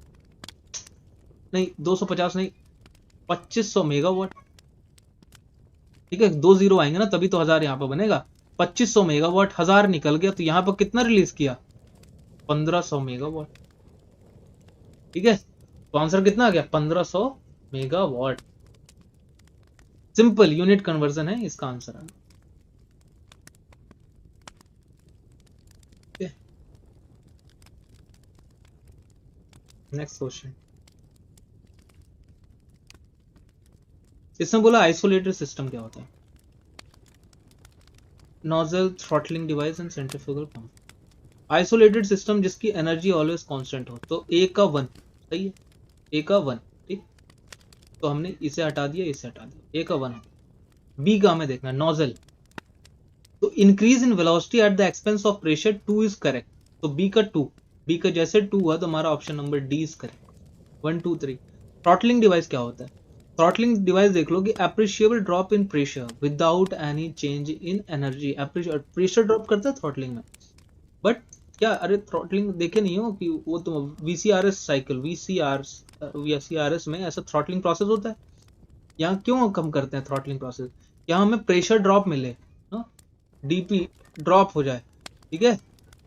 S1: नहीं 250 नहीं 2500 मेगावाट। ठीक है, 2 जीरो आएंगे ना तभी तो 1000 यहाँ पर बनेगा। 2500 मेगावाट, 1000 निकल गया तो यहाँ पर कितना रिलीज किया 1500 मेगावाट। ठीक है, तो आंसर कितना आ गया 1500 मेगावाट। सिंपल यूनिट कन्वर्जन है इसका आंसर है। नेक्स्ट क्वेश्चन, इसमें बोला आइसोलेटेड सिस्टम क्या होता है, nozzle, throttling device and centrifugal pump. Isolated system जिसकी एनर्जी ऑलवेज कांस्टेंट हो, तो ए का 1 सही है, ए का 1। ठीक, तो हमने इसे हटा दिया, इसे हटा दिया, ए का 1। बी का हमें देखना, नोजल, तो increase in velocity at the expense of pressure 2 is correct, तो बी का 2, बी का जैसे 2 हुआ तो हमारा option number D is correct. 1 2 3। Throttling device क्या होता है, थ्रॉटलिंग डिवाइस देख लो कि appreciable drop in pressure without any change in energy. Pressure drop करता है थ्रॉटलिंग में, बट क्या, अरे थ्रॉटलिंग देखे नहीं हो कि वो तो वीसीआरएस साइकिल, वीसीआरएस में ऐसा थ्रॉटलिंग प्रोसेस होता है। यहाँ क्यों कम करते हैं थ्रॉटलिंग प्रोसेस, यहाँ हमें प्रेशर ड्रॉप मिले, डीपी ड्रॉप हो जाए। ठीक है,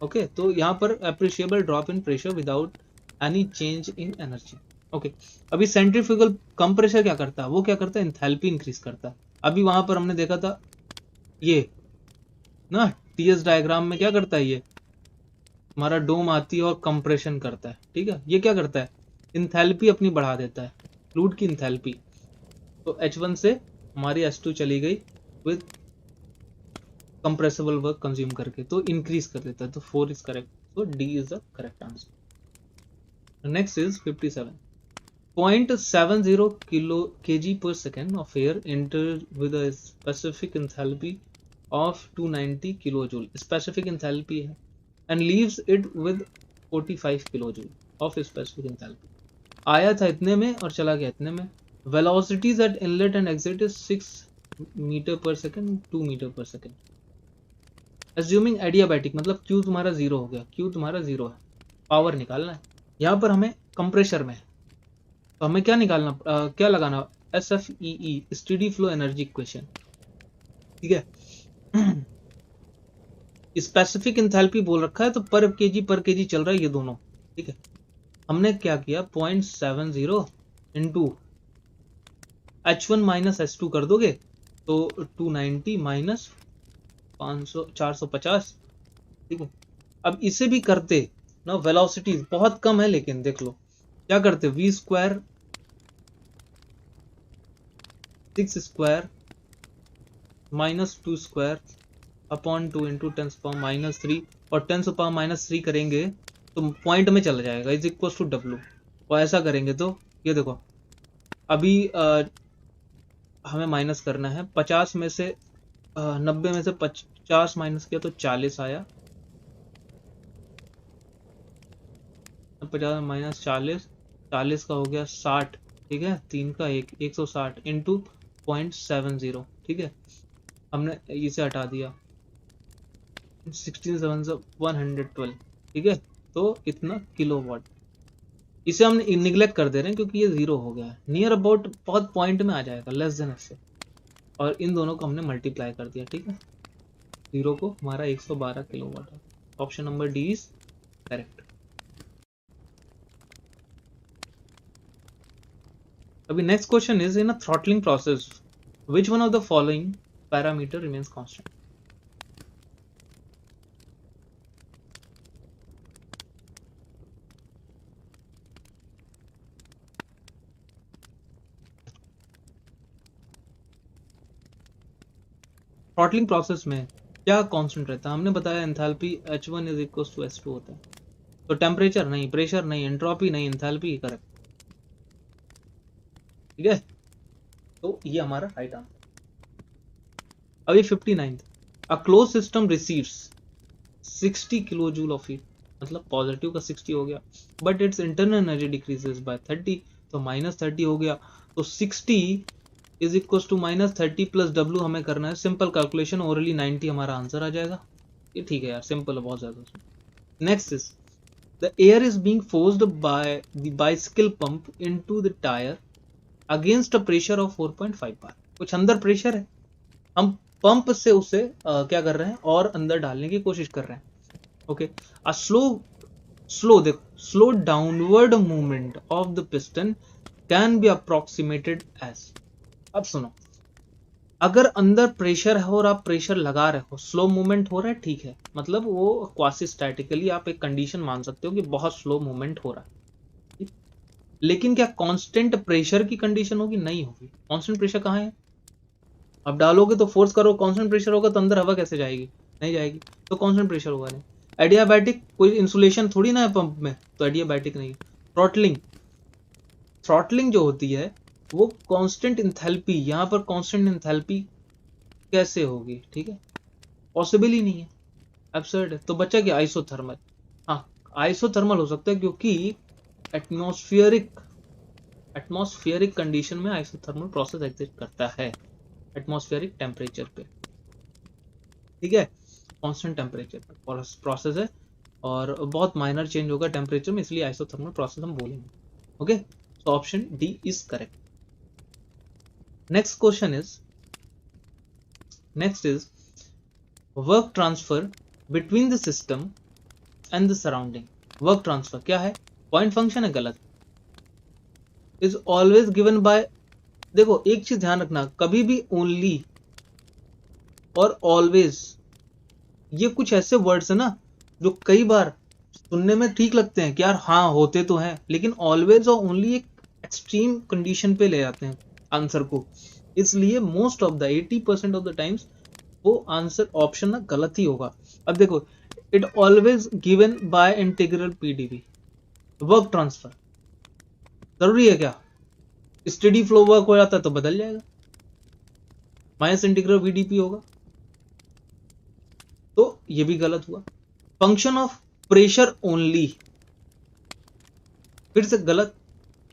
S1: ओके, तो यहाँ पर appreciable drop in pressure without any change in energy. Okay, अभी सेंट्रीफ्यूगल कम प्रेशर क्या करता है, वो क्या करता है एंथैल्पी इंक्रीज करता है। अभी वहां पर हमने देखा था ये ना, टीएस डायग्राम में क्या करता है, ये हमारा डोम आती है और कंप्रेशन करता है। ठीक है, ये क्या करता है इंथैल्पी अपनी बढ़ा देता है, फ्लूइड की इंथैल्पी। तो H1 से हमारी S2 चली गई विद कंप्रेसिबल वर्क कंज्यूम करके, तो इंक्रीज कर देता है, तो 4 इज करेक्ट, तो D is the correct answer. Next is 57। 0.70 kg per second of air entered with a specific enthalpy of 290 kilojoule, specific enthalpy है, and leaves it with 45 kilojoule of specific enthalpy. आया था इतने में और चला गया इतने में. Velocities at inlet and exit is 6 meter per second, 2 meter per second. Assuming adiabatic, मतलब Q तुम्हारा जीरो हो गया, Q तुम्हारा जीरो है, पावर निकालना है. यहाँ पर हमें कंप्रेशर में, तो हमें क्या निकालना, क्या लगाना, SFEE, steady flow energy equation. ठीक है. स्पेसिफिक एंथैल्पी बोल रखा है तो पर केजी चल रहा है ये दोनों. ठीक है. हमने क्या किया, 0.70 इंटू H1 माइनस H2 कर दोगे तो 290 माइनस 500 450. ठीक है. अब इसे भी करते ना, वेलोसिटी बहुत कम है लेकिन देख लो क्या करते, v square 6 square minus 2 square upon 2 into 10⁻³ और 10⁻³ करेंगे तो पॉइंट में चला जाएगा, इज इक्वल टू W. और ऐसा करेंगे तो ये देखो अभी हमें माइनस करना है 50 में से 90 में से 50 माइनस किया तो 40 आया, 50 माइनस 40 का हो गया 60. ठीक है. 3 का 160 इंटू 0.70. ठीक है. हमने इसे हटा दिया, 16 7 112. ठीक है. तो इतना किलोवाट, इसे हम निगलेक्ट कर दे रहे हैं क्योंकि ये जीरो हो गया है. नियर अबाउट बहुत पॉइंट में आ जाएगा, लेस देन इससे, और इन दोनों को हमने मल्टीप्लाई कर दिया. ठीक है. जीरो को हमारा 112 किलोवाट है. Option number D is correct. अभी next question is, in a throttling process which one of the following parameter remains constant. Throttling process में क्या कांस्टेंट रहता है, हमने बताया enthalpy H1 is equal to H2 होता है. तो टेम्परेचर नहीं, प्रेशर नहीं, एंट्रोपी नहीं, एंथैल्पी करेक्ट. ठीक है. तो ये हमारा राइट आंसर. अभी 59, a close system receives 60 kilo joule of heat, मतलब पॉजिटिव का 60 हो गया, but it's internal energy decreases by 30, तो -30 हो गया. तो 60 इज इक्वल टू -30 प्लस W हमें करना है. सिंपल कैलकुलेशन, ओरली 90 हमारा आंसर आ जाएगा. ये ठीक है यार, सिंपल है बहुत ज्यादा. Next is, the air is being forced by the bicycle pump into the tyre against a pressure of 4.5 बार. कुछ अंदर प्रेशर है, हम पंप से उसे क्या कर रहे हैं और अंदर डालने की कोशिश कर रहे हैं. Okay. A slow downward movement of the piston can be approximated as. अब सुनो, अगर अंदर प्रेशर है और आप प्रेशर लगा रहे हो, स्लो मूवमेंट हो रहा है, ठीक है, मतलब वो क्वासी स्टैटिकली आप एक कंडीशन मान सकते हो कि बहुत स्लो मूवमेंट हो रहा है. लेकिन क्या कांस्टेंट प्रेशर की कंडीशन होगी? नहीं होगी. कांस्टेंट प्रेशर कहाँ है, अब डालोगे तो फोर्स करो, कांस्टेंट प्रेशर होगा तो अंदर हवा कैसे जाएगी, नहीं जाएगी. तो कांस्टेंट प्रेशर होगा नहीं. एडियाबैटिक, कोई इंसुलेशन थोड़ी ना है पंप में, तो एडियाबैटिक नहीं. थ्रॉटलिंग जो होती है वो कांस्टेंट इंथैल्पी, यहाँ पर कांस्टेंट इंथैल्पी कैसे होगी. ठीक है, पॉसिबल ही नहीं है, एब्सर्ड है. तो बचा क्या, आइसोथर्मल. हाँ, आइसोथर्मल हो सकता है क्योंकि एटमॉस्फेरिक कंडीशन में आइसोथर्मल प्रोसेस एग्जिस्ट करता है, एटमॉस्फेरिक टेम्परेचर पे. ठीक है, कांस्टेंट टेम्परेचर पे प्रोसेस है और बहुत माइनर चेंज होगा टेम्परेचर में, इसलिए आइसोथर्मल प्रोसेस हम बोलेंगे. Okay. So option D is correct. Next is work transfer between the system and the surrounding. Work transfer क्या है, पॉइंट फंक्शन है, गलत. इज ऑलवेज गिवन बाय, देखो एक चीज ध्यान रखना, कभी भी ओनली और ऑलवेज, ये कुछ ऐसे वर्ड्स है ना जो कई बार सुनने में ठीक लगते हैं कि यार हाँ होते तो हैं, लेकिन ऑलवेज और ओनली एक एक्सट्रीम कंडीशन पे ले जाते हैं आंसर को. इसलिए most of the 80% of the times वो आंसर ऑप्शन ना गलत ही होगा. अब देखो, it always given by integral PdV, work transfer, जरूरी है क्या? स्टेडी फ्लो वर्क हो जाता तो बदल जाएगा, माइनस इंटीग्रल वीडीपी होगा, तो ये भी गलत हुआ। फंक्शन ऑफ प्रेशर ओनली, फिर से गलत।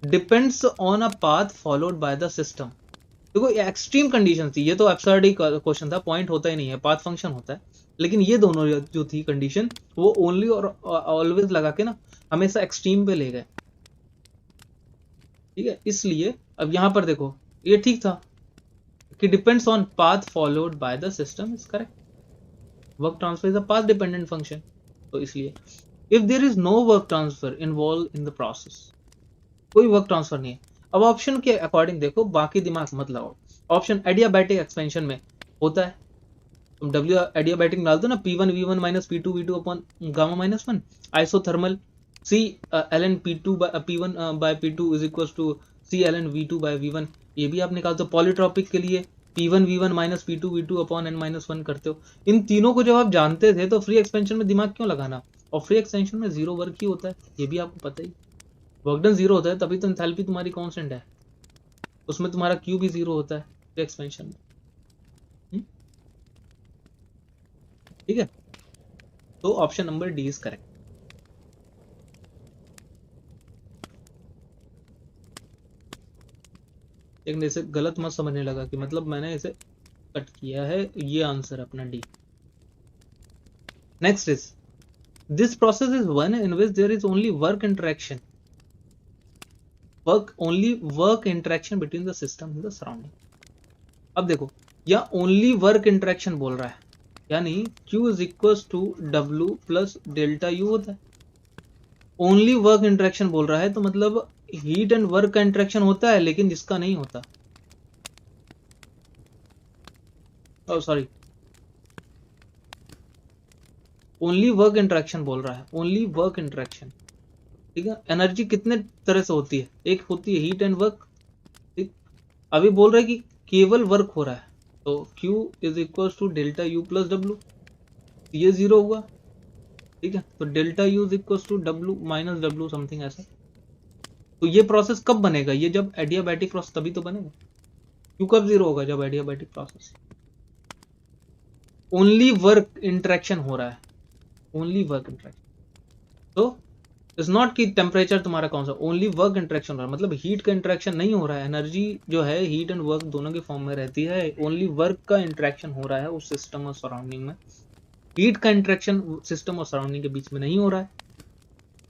S1: Depends on a path followed by the system. देखो ये एक्सट्रीम कंडीशन थी, ये तो एब्सर्ड ही क्वेश्चन था, पॉइंट होता ही नहीं है, पाथ फंक्शन होता है। लेकिन ये दोनों जो थी कंडीशन, वो ओनली और ऑलवेज लगा के ना हमेशा एक्सट्रीम पे ले गए, ठीक है। इसलिए अब यहां पर देखो, ये ठीक था कि depends on path followed by the system is correct. Work transfer is a path dependent function, तो इसलिए if there is no work transfer involve in the process, कोई वर्क ट्रांसफर नहीं है। अब ऑप्शन के अकॉर्डिंग देखो, बाकी दिमाग मत लगाओ। ऑप्शन एडियाबैटिक एक्सपेंशन में होता है, तुम डब्ल्यू एडियाबैटिक डाल दो ना, P1 V1 minus P2 V2 upon gamma minus 1। Isothermal C ln P2 P1 by P2 is equal to C ln V2 by V1, ये भी आप निकाल दो। पॉलीट्रॉपिक के लिए P1 V1 minus P2 V2 upon n minus 1 करते हो। इन तीनों को जब आप जानते थे तो फ्री एक्सपेंशन में दिमाग क्यों लगाना? और फ्री एक्सपेंशन में जीरो वर्क ही होता है, ये भी आपको पता ही। वर्क डन जीरो होता है तभी तो एंथैल्पी तुम्हारी कांस्टेंट है, उसमें तुम्हारा क्यू भी जीरो होता है फ्री एक्सपेंशन में, ठीक है। तो option number D is correct. लेकिन इसे गलत मत समझने लगा कि मतलब मैंने इसे कट किया है, ये आंसर अपना D. Next is this process is one in which there is only work interaction, work interaction between the system and the surrounding. अब देखो, या ओनली वर्क इंटरेक्शन बोल रहा है, यानी Q is equal to W plus delta U होता है। Only work interaction बोल रहा है तो मतलब हीट एंड वर्क का इंटरेक्शन होता है, लेकिन जिसका नहीं होता, सॉरी, ओनली वर्क इंटरेक्शन बोल रहा है, ओनली वर्क इंटरेक्शन, ठीक है। एनर्जी कितने तरह से होती है, एक होती है हीट एंड वर्क, ठीक। अभी बोल रहे हैं कि केवल वर्क हो रहा है, तो Q is equal to delta U plus W, ये जीरो हुआ, ठीक है। तो delta U is equal to W minus W something ऐसा। तो ये प्रोसेस कब बनेगा? ये जब एडियाबैटिक प्रोसेस, तभी तो बनेगा। क्यों कब जीरो होगा? जब adiabatic process only work interaction हो रहा है, ओनली वर्क इंटरेक्शन। तो इज नॉट कि टेम्परेचर तुम्हारा कौन सा, ओनली वर्क इंटरेक्शन हो रहा है, मतलब हीट का इंटरेक्शन नहीं हो रहा है। एनर्जी जो है हीट एंड वर्क दोनों के फॉर्म में रहती है, ओनली वर्क का इंटरेक्शन हो रहा है उस सिस्टम और सराउंडिंग में। हीट का इंटरेक्शन सिस्टम और सराउंडिंग के बीच में नहीं हो रहा है,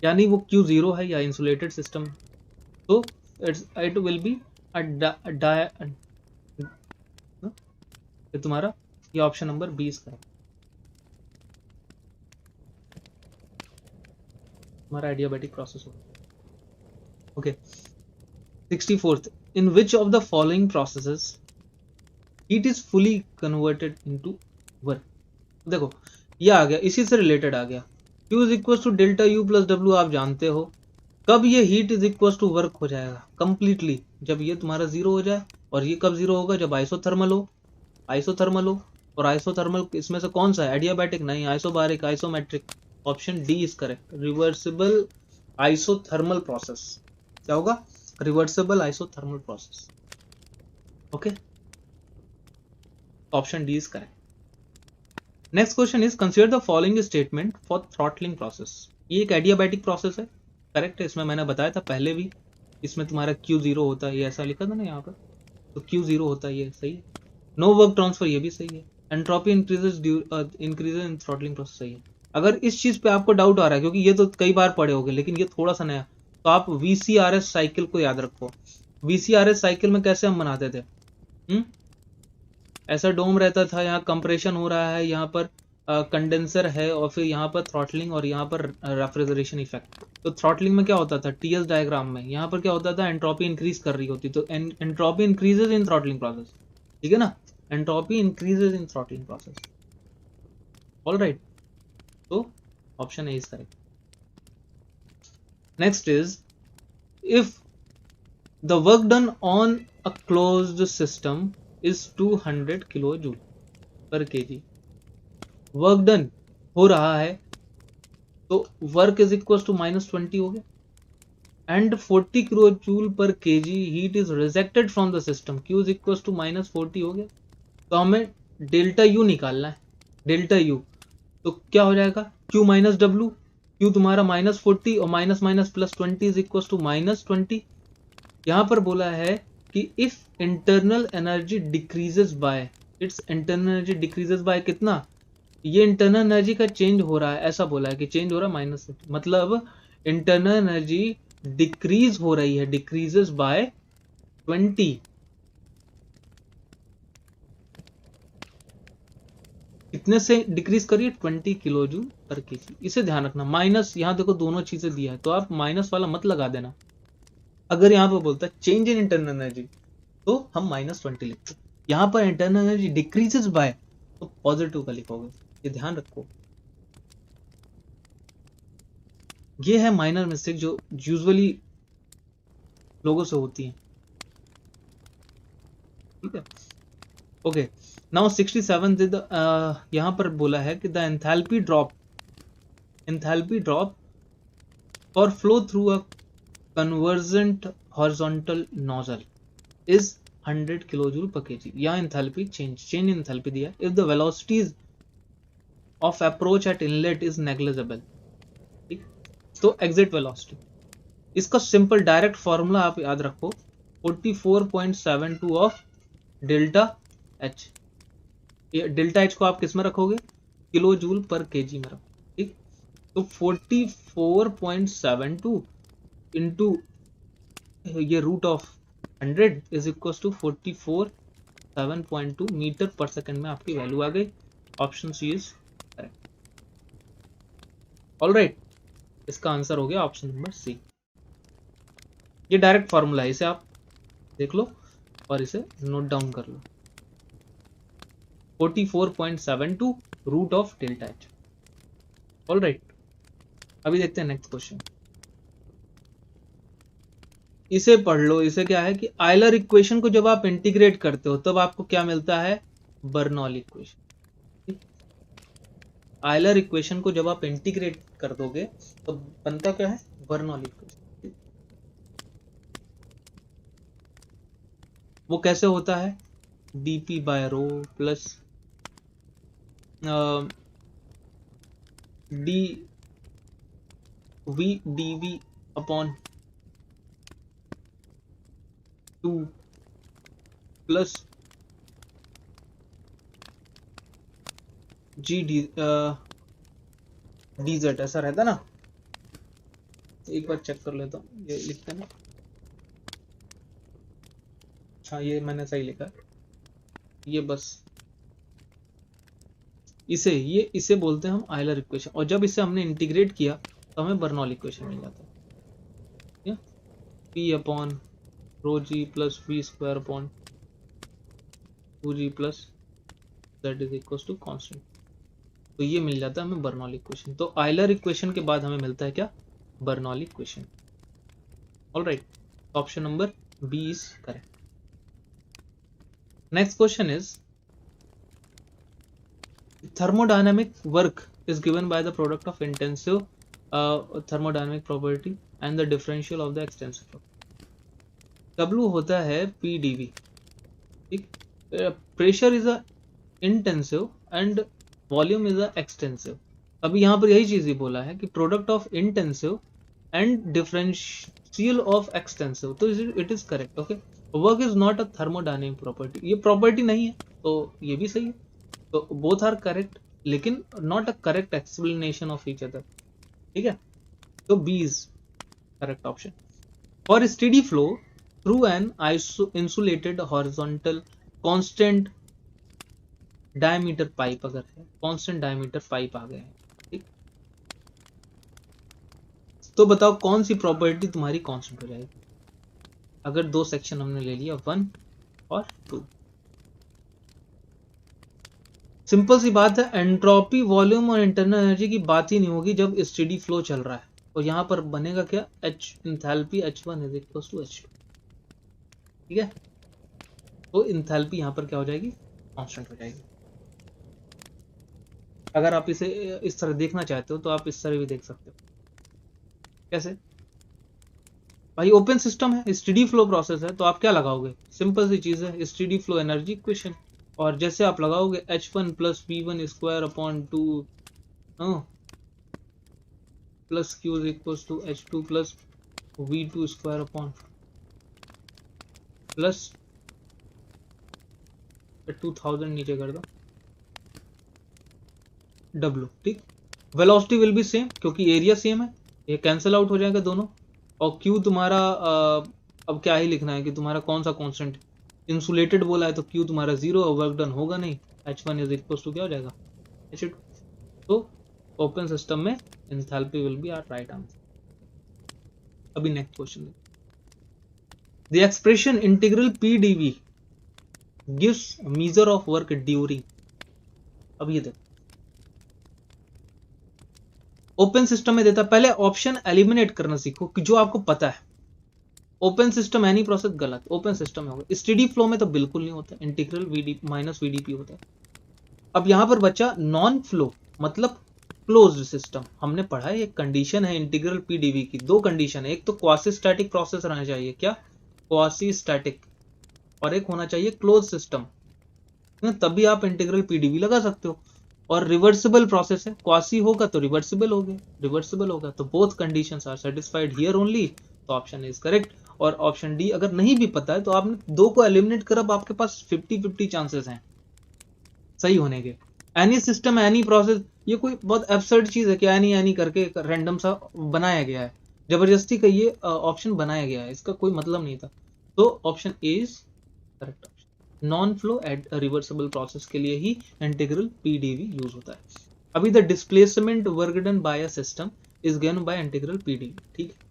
S1: यानी वो क्यू जीरो है या इंसुलेटेड सिस्टम। तो इट विल बी तुम्हारा ये ऑप्शन नंबर 20 करेक्ट, तुम्हारा एडियाबैटिक प्रोसेस होगा। Okay, 64th, in which of the following processes heat is fully converted into work? देखो ये आ गया, इसी से रिलेटेड आ गया। Q is equal to delta U plus W, आप जानते हो। कब ये heat is equal to work हो जाएगा कंप्लीटली? जब ये तुम्हारा जीरो हो जाए। और ये कब जीरो होगा? जब आइसोथर्मल हो, आइसोथर्मल हो। और आइसोथर्मल इसमें से कौन सा है? एडियाबैटिक नहीं, isobaric, isometric. Option D is correct, reversible isothermal process. क्या होगा? Reversible isothermal process. Okay, option D is correct. Next question is consider the following statement for throttling process. ये एक एडियाबैटिक प्रोसेस है, करेक्ट है। इसमें मैंने बताया था पहले भी, इसमें तुम्हारा Q जीरो होता है, ये ऐसा लिखा था ना यहाँ पर, तो Q जीरो होता है, ये सही है। नो वर्क ट्रांसफर, ये भी सही है। एंट्रोपी इंक्रीजेस इन थ्रॉटलिंग प्रोसेस, सही है। अगर इस चीज पे आपको डाउट आ रहा है, क्योंकि ये तो कई बार पढ़े होगे लेकिन ये थोड़ा सा नया, तो आप VCRS साइकिल को याद रखो। VCRS साइकिल में कैसे हम बनाते थे? ऐसा डोम रहता था, यहाँ कंप्रेशन हो रहा है, यहाँ पर कंडेंसर है, और फिर यहाँ पर थ्रॉटलिंग, और यहाँ पर रेफ्रिजरेशन इफेक्ट। तो थ्रॉटलिंग में क्या होता था? TS डायग्राम में यहाँ पर क्या होता था? एंट्रोपी इंक्रीज कर रही होती, तो entropy increases in throttling process, ठीक है ना। Entropy increases in throttling process, all right. तो option A is correct. Next is, if the work done on a closed system is 200 kilo joule per KG, work done हो रहा है, तो work is equal to -20 हो गया, and 40 kilojoule per KG heat is rejected from the system, Q is equal to -40 हो गया। तो हमें डेल्टा यू निकालना है, डेल्टा यू तो क्या हो जाएगा Q माइनस डब्ल्यू, Q तुम्हारा -40 और minus minus plus 20 is equal to -20। यहाँ पर बोला है कि if internal energy decreases by, it's internal energy decreases by कितना, ये इंटरनल एनर्जी का चेंज हो रहा है, ऐसा बोला है कि चेंज हो रहा है माइनस, मतलब इंटरनल एनर्जी डिक्रीज हो रही है, डिक्रीजेस बाय 20। कितने से डिक्रीज करिए, 20 किलो जूल पर केजी। इसे ध्यान रखना, माइनस यहाँ देखो दोनों चीजें दिया है तो आप माइनस वाला मत लगा देना। अगर यहाँ पर बोलता है चेंज इन इंटरनल एनर्जी तो हम -20 लिखते, यहाँ पर इंटरनल एनर्जी डिक्रीजेस बाय तो पॉजिटिव का लिखोगे, ये ध्यान रखो। ये है माइनर मिस्टेक जो यूजुअली लोगों से होती है, ठीक है। ओके, नाउ 67 यहाँ पर बोला है कि the enthalpy drop for flow through a convergent horizontal nozzle is 100 kilojoule per KG. यहाँ एंथैल्पी चेंज एंथैल्पी दिया, if the velocities of approach eight inlet is negligible, ठीक। तो एग्जिट वेलोसिटी, इसका सिंपल डायरेक्ट फॉर्मूला आप याद रखो, 44.72 of delta H. Delta H को आप किस में रखोगे, किलो जूल पर केजी में रखो, ठीक। तो 44.72 इंटू ये root of 100 is equal to 44.7.2 meter per second में आपकी वैल्यू आ गई। Option C is correct. Alright, इसका आंसर हो गया ऑप्शन नंबर सी। ये डायरेक्ट फॉर्मूला है, इसे आप देख लो और इसे नोट डाउन कर लो, 44.72 root of delta H. Alright, अभी देखते हैं नेक्स्ट क्वेश्चन। इसे पढ़ लो, इसे क्या है कि आयलर इक्वेशन को जब आप इंटीग्रेट करते हो तब आपको क्या मिलता है, बर्नौली इक्वेशन। आयलर इक्वेशन को जब आप इंटीग्रेट कर दोगे तो बनता क्या है, बर्नौली इक्वेशन। वो कैसे होता है, dp by rho plus D V dv upon 2 plus G D dz, ऐसा रहता ना। एक बार चेक कर लेता हूँ, ये लिखते हैं ना, अच्छा ये मैंने सही लिखा, ये बस इसे बोलते हैं हम आयलर इक्वेशन, और जब इसे हमने इंटीग्रेट किया तो हमें बर्नौली इक्वेशन मिल जाता है, p upon rho G plus V square upon 2g plus z is equal to constant. तो ये मिल जाता है हमें बर्नौली इक्वेशन। तो आयलर इक्वेशन के बाद हमें मिलता है क्या, Bernoulli equation. Alright, option number B is correct. Next question is thermodynamic work is given by the product of intensive thermodynamic property and the differential of the extensive property। W होता है PdV, ठीक। Pressure is a intensive and volume is a extensive. अभी यहाँ पर यही चीज ही बोला है कि product of intensive and differential of extensive, तो it is correct. Okay, work is not a thermodynamic property, ये प्रॉपर्टी नहीं है तो ये भी सही है। तो बोथ आर करेक्ट लेकिन not a correct explanation of each other, ठीक है। तो B is correct option. For steady flow through an insulated horizontal constant diameter pipe, अगर है कांस्टेंट डायमीटर पाइप आ गए हैं, ठीक। तो बताओ कौन सी प्रॉपर्टी तुम्हारी कांस्टेंट हो जाएगी, अगर दो सेक्शन हमने ले लिया 1 और 2। सिंपल सी बात है, एंट्रोपी वॉल्यूम और इंटरनल एनर्जी की बात ही नहीं होगी जब स्टेडी फ्लो चल रहा है। और यहां पर बनेगा क्या, H enthalpy H1 is equal to H2, ठीक है। तो इंथैल्पी यहां पर क्या हो जाएगी, कांस्टेंट हो जाएगी। अगर आप इसे इस तरह देखना चाहते हो तो आप इस तरह भी देख सकते हो। कैसे, भाई ओपन सिस्टम है, स्टेडी फ्लो प्रोसेस है, तो आप क्या लगाओगे? सिंपल सी चीज है, स्टेडी फ्लो एनर्जी इक्वेशन। और जैसे आप लगाओगे H1 plus V1 square upon 2 plus Q is equal to H2 plus V2 square upon plus 2000 नीचे कर दो W, ठीक। वेलोसिटी विल बी सेम क्योंकि एरिया सेम है, ये कैंसिल आउट हो जाएगा दोनों। और Q तुम्हारा अब क्या ही लिखना है कि तुम्हारा कौन सा कांस्टेंट, इंसुलेटेड बोला है तो Q तुम्हारा 0 और वर्क डन होगा नहीं। H1 इज इक्वल टू क्या हो जाएगा H2। तो ओपन सिस्टम में enthalpy will be our right answer. अभी next question, the expression integral P dV gives measure of work during. अब ये देखो ओपन सिस्टम में देता, पहले ऑप्शन एलिमिनेट करना सीखो कि जो आपको पता है। ओपन सिस्टम एनी प्रोसेस गलत, ओपन सिस्टम में होगा। स्टेडी फ्लो में तो बिल्कुल नहीं होता, इंटीग्रल VD माइनस VDP होता है। अब यहां पर बचा नॉन फ्लो मतलब क्लोज्ड सिस्टम। हमने पढ़ा है एक कंडीशन है इंटीग्रल PdV की, दो कंडीशन है, एक तो क्वासी स्टैटिक प्रोसेस रहना चाहिए, क्या क्वासी स्टैटिक, और एक होना चाहिए क्लोज सिस्टम, तभी आप इंटीग्रल PdV लगा सकते हो। और रिवर्सिबल प्रोसेस है, क्वासी होगा तो रिवर्सिबल हो गया, रिवर्सिबल होगा तो both conditions are satisfied here only, तो ऑप्शन इज करेक्ट। और ऑप्शन डी अगर नहीं भी पता है तो आपने दो को एलिमिनेट कर, अब आपके पास 50-50 चांसेस हैं सही होने के। एनी सिस्टम एनी प्रोसेस, ये कोई बहुत एब्सर्ड चीज है कि एनी करके रैंडम सा बनाया गया है, जबरदस्ती का ये ऑप्शन बनाया गया है, इसका कोई मतलब नहीं था। तो option A is correct option. Non flow at reversible process के लिए ही इंटीग्रल PdV यूज होता है। अभी the displacement work done by a system is given by integral PdV, ठीक है।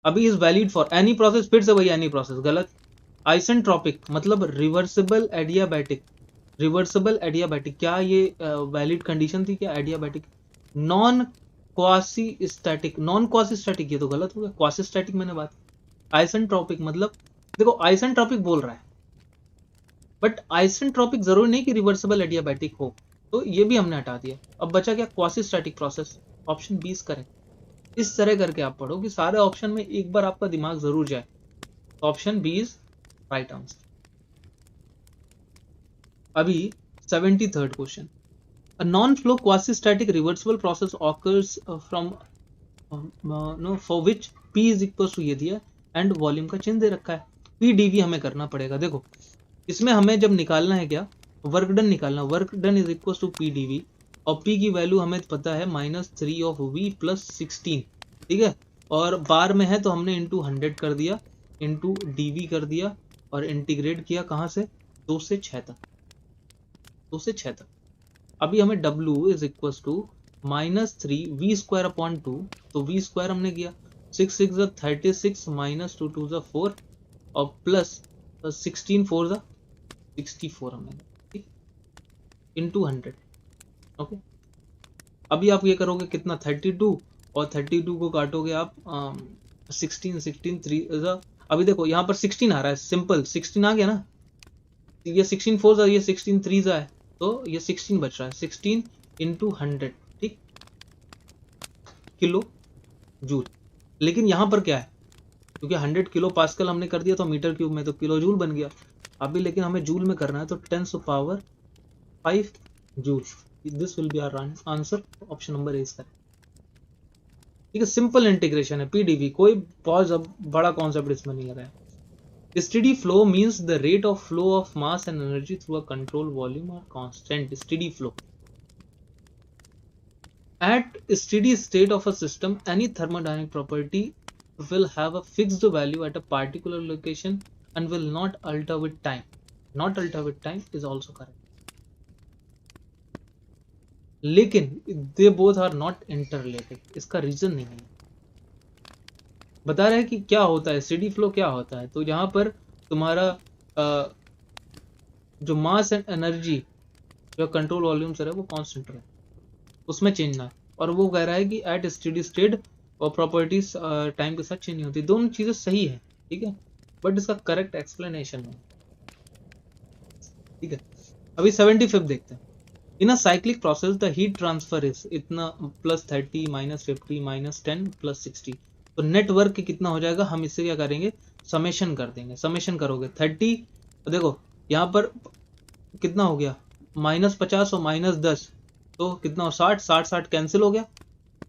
S1: अभी is valid for any process, फिर से वही एनी प्रोसेस गलत। आइसेंट्रोपिक मतलब रिवर्सिबल एडियाबैटिक, रिवर्सिबल एडियाबैटिक क्या ये वैलिड कंडीशन थी क्या adiabatic? Non quasi static, non quasi static ये तो गलत हो गया, क्वासी स्टैटिक मैंने बात। आइसेंट्रोपिक मतलब देखो आइसेंट्रोपिक बोल रहा है, बट आइसेंट्रोपिक जरूरी नहीं कि रिवर्सिबल एडियाबैटिक हो, तो ये भी हमने हटा दिया। अब बचा क्या quasi static process, option 20 correct. इस तरह करके आप पढ़ो कि सारे ऑप्शन में एक बार आपका दिमाग जरूर जाए, ऑप्शन 20 राइट आंसर। अभी 73rd question, a non-flow quasi-static reversible process occurs from no for which P is equals to ये दिया एंड वॉल्यूम का चिन्ह दे रखा है, PdV हमें करना पड़ेगा। देखो इसमें हमें जब निकालना है क्या, वर्क डन निकालना, work done is equal to PdV, और P की वैल्यू हमें पता है -3 ऑफ V प्लस 16, ठीक है। और बार में है तो हमने इंटू 100 कर दिया, इंटू DV कर दिया, और इंटीग्रेट किया कहाँ से, 2 से 6 तक, 2 से 6 तक। अभी हमें W is equal to -3 V square upon 2, तो V स्क्वायर हमने किया 6 6 36 -2 2 4 और प्लस 16 4 64 हमने, ठीक, इंटू 100, ओके। अभी आप ये करोगे कितना 32, और 32 को काटोगे आप 16 16 3 अभी देखो यहाँ पर 16 आ रहा है, सिंपल 16 आ गया ना, ये 16 4 ये 16 3 है, तो ये 16 बच रहा है, 16 इंटू 100, ठीक, किलो जूल। लेकिन यहाँ पर क्या है, क्योंकि 100 किलो पास्कल हमने कर दिया तो मीटर क्यूब में तो किलो जूल बन गया। अभी लेकिन हमें जूल में करना है तो 10⁵ joule, this will be our answer, option number A is correct, ठीक है। सिंपल इंटीग्रेशन है PdV, कोई बहुत बड़ा कॉन्सेप्ट इसमें नहीं लगाया। Steady flow means the rate of flow of mass and energy through a controlled volume or constant. Steady flow. At steady state of a system, any thermodynamic property will have a fixed value at a particular location and will not alter with time. Not alter with time is also correct. लेकिन they both are not interrelated. इसका reason नहीं है, बता रहे हैं कि क्या होता है स्टेडी फ्लो क्या होता है। तो यहाँ पर तुम्हारा जो मास एंड एनर्जी जो कंट्रोल वॉल्यूम सर है वो कांस्टेंट है, उसमें चेंज ना है। और वो कह रहा है कि एट स्टेडी स्टेट और प्रॉपर्टीज टाइम के साथ चेंज नहीं होती, दोनों चीजें सही है, ठीक है, बट इसका करेक्ट एक्सप्लेनेशन है, ठीक है। अभी 75 देखते हैं। In a cyclic process the heat transfer is इतना +30 -50 -10 +60, तो नेट वर्क कितना हो जाएगा, हम इससे क्या करेंगे, समेशन कर देंगे। समेशन करोगे 30, तो देखो यहाँ पर कितना हो गया, -50 और -10, तो कितना हो 60, 60 कैंसिल हो गया,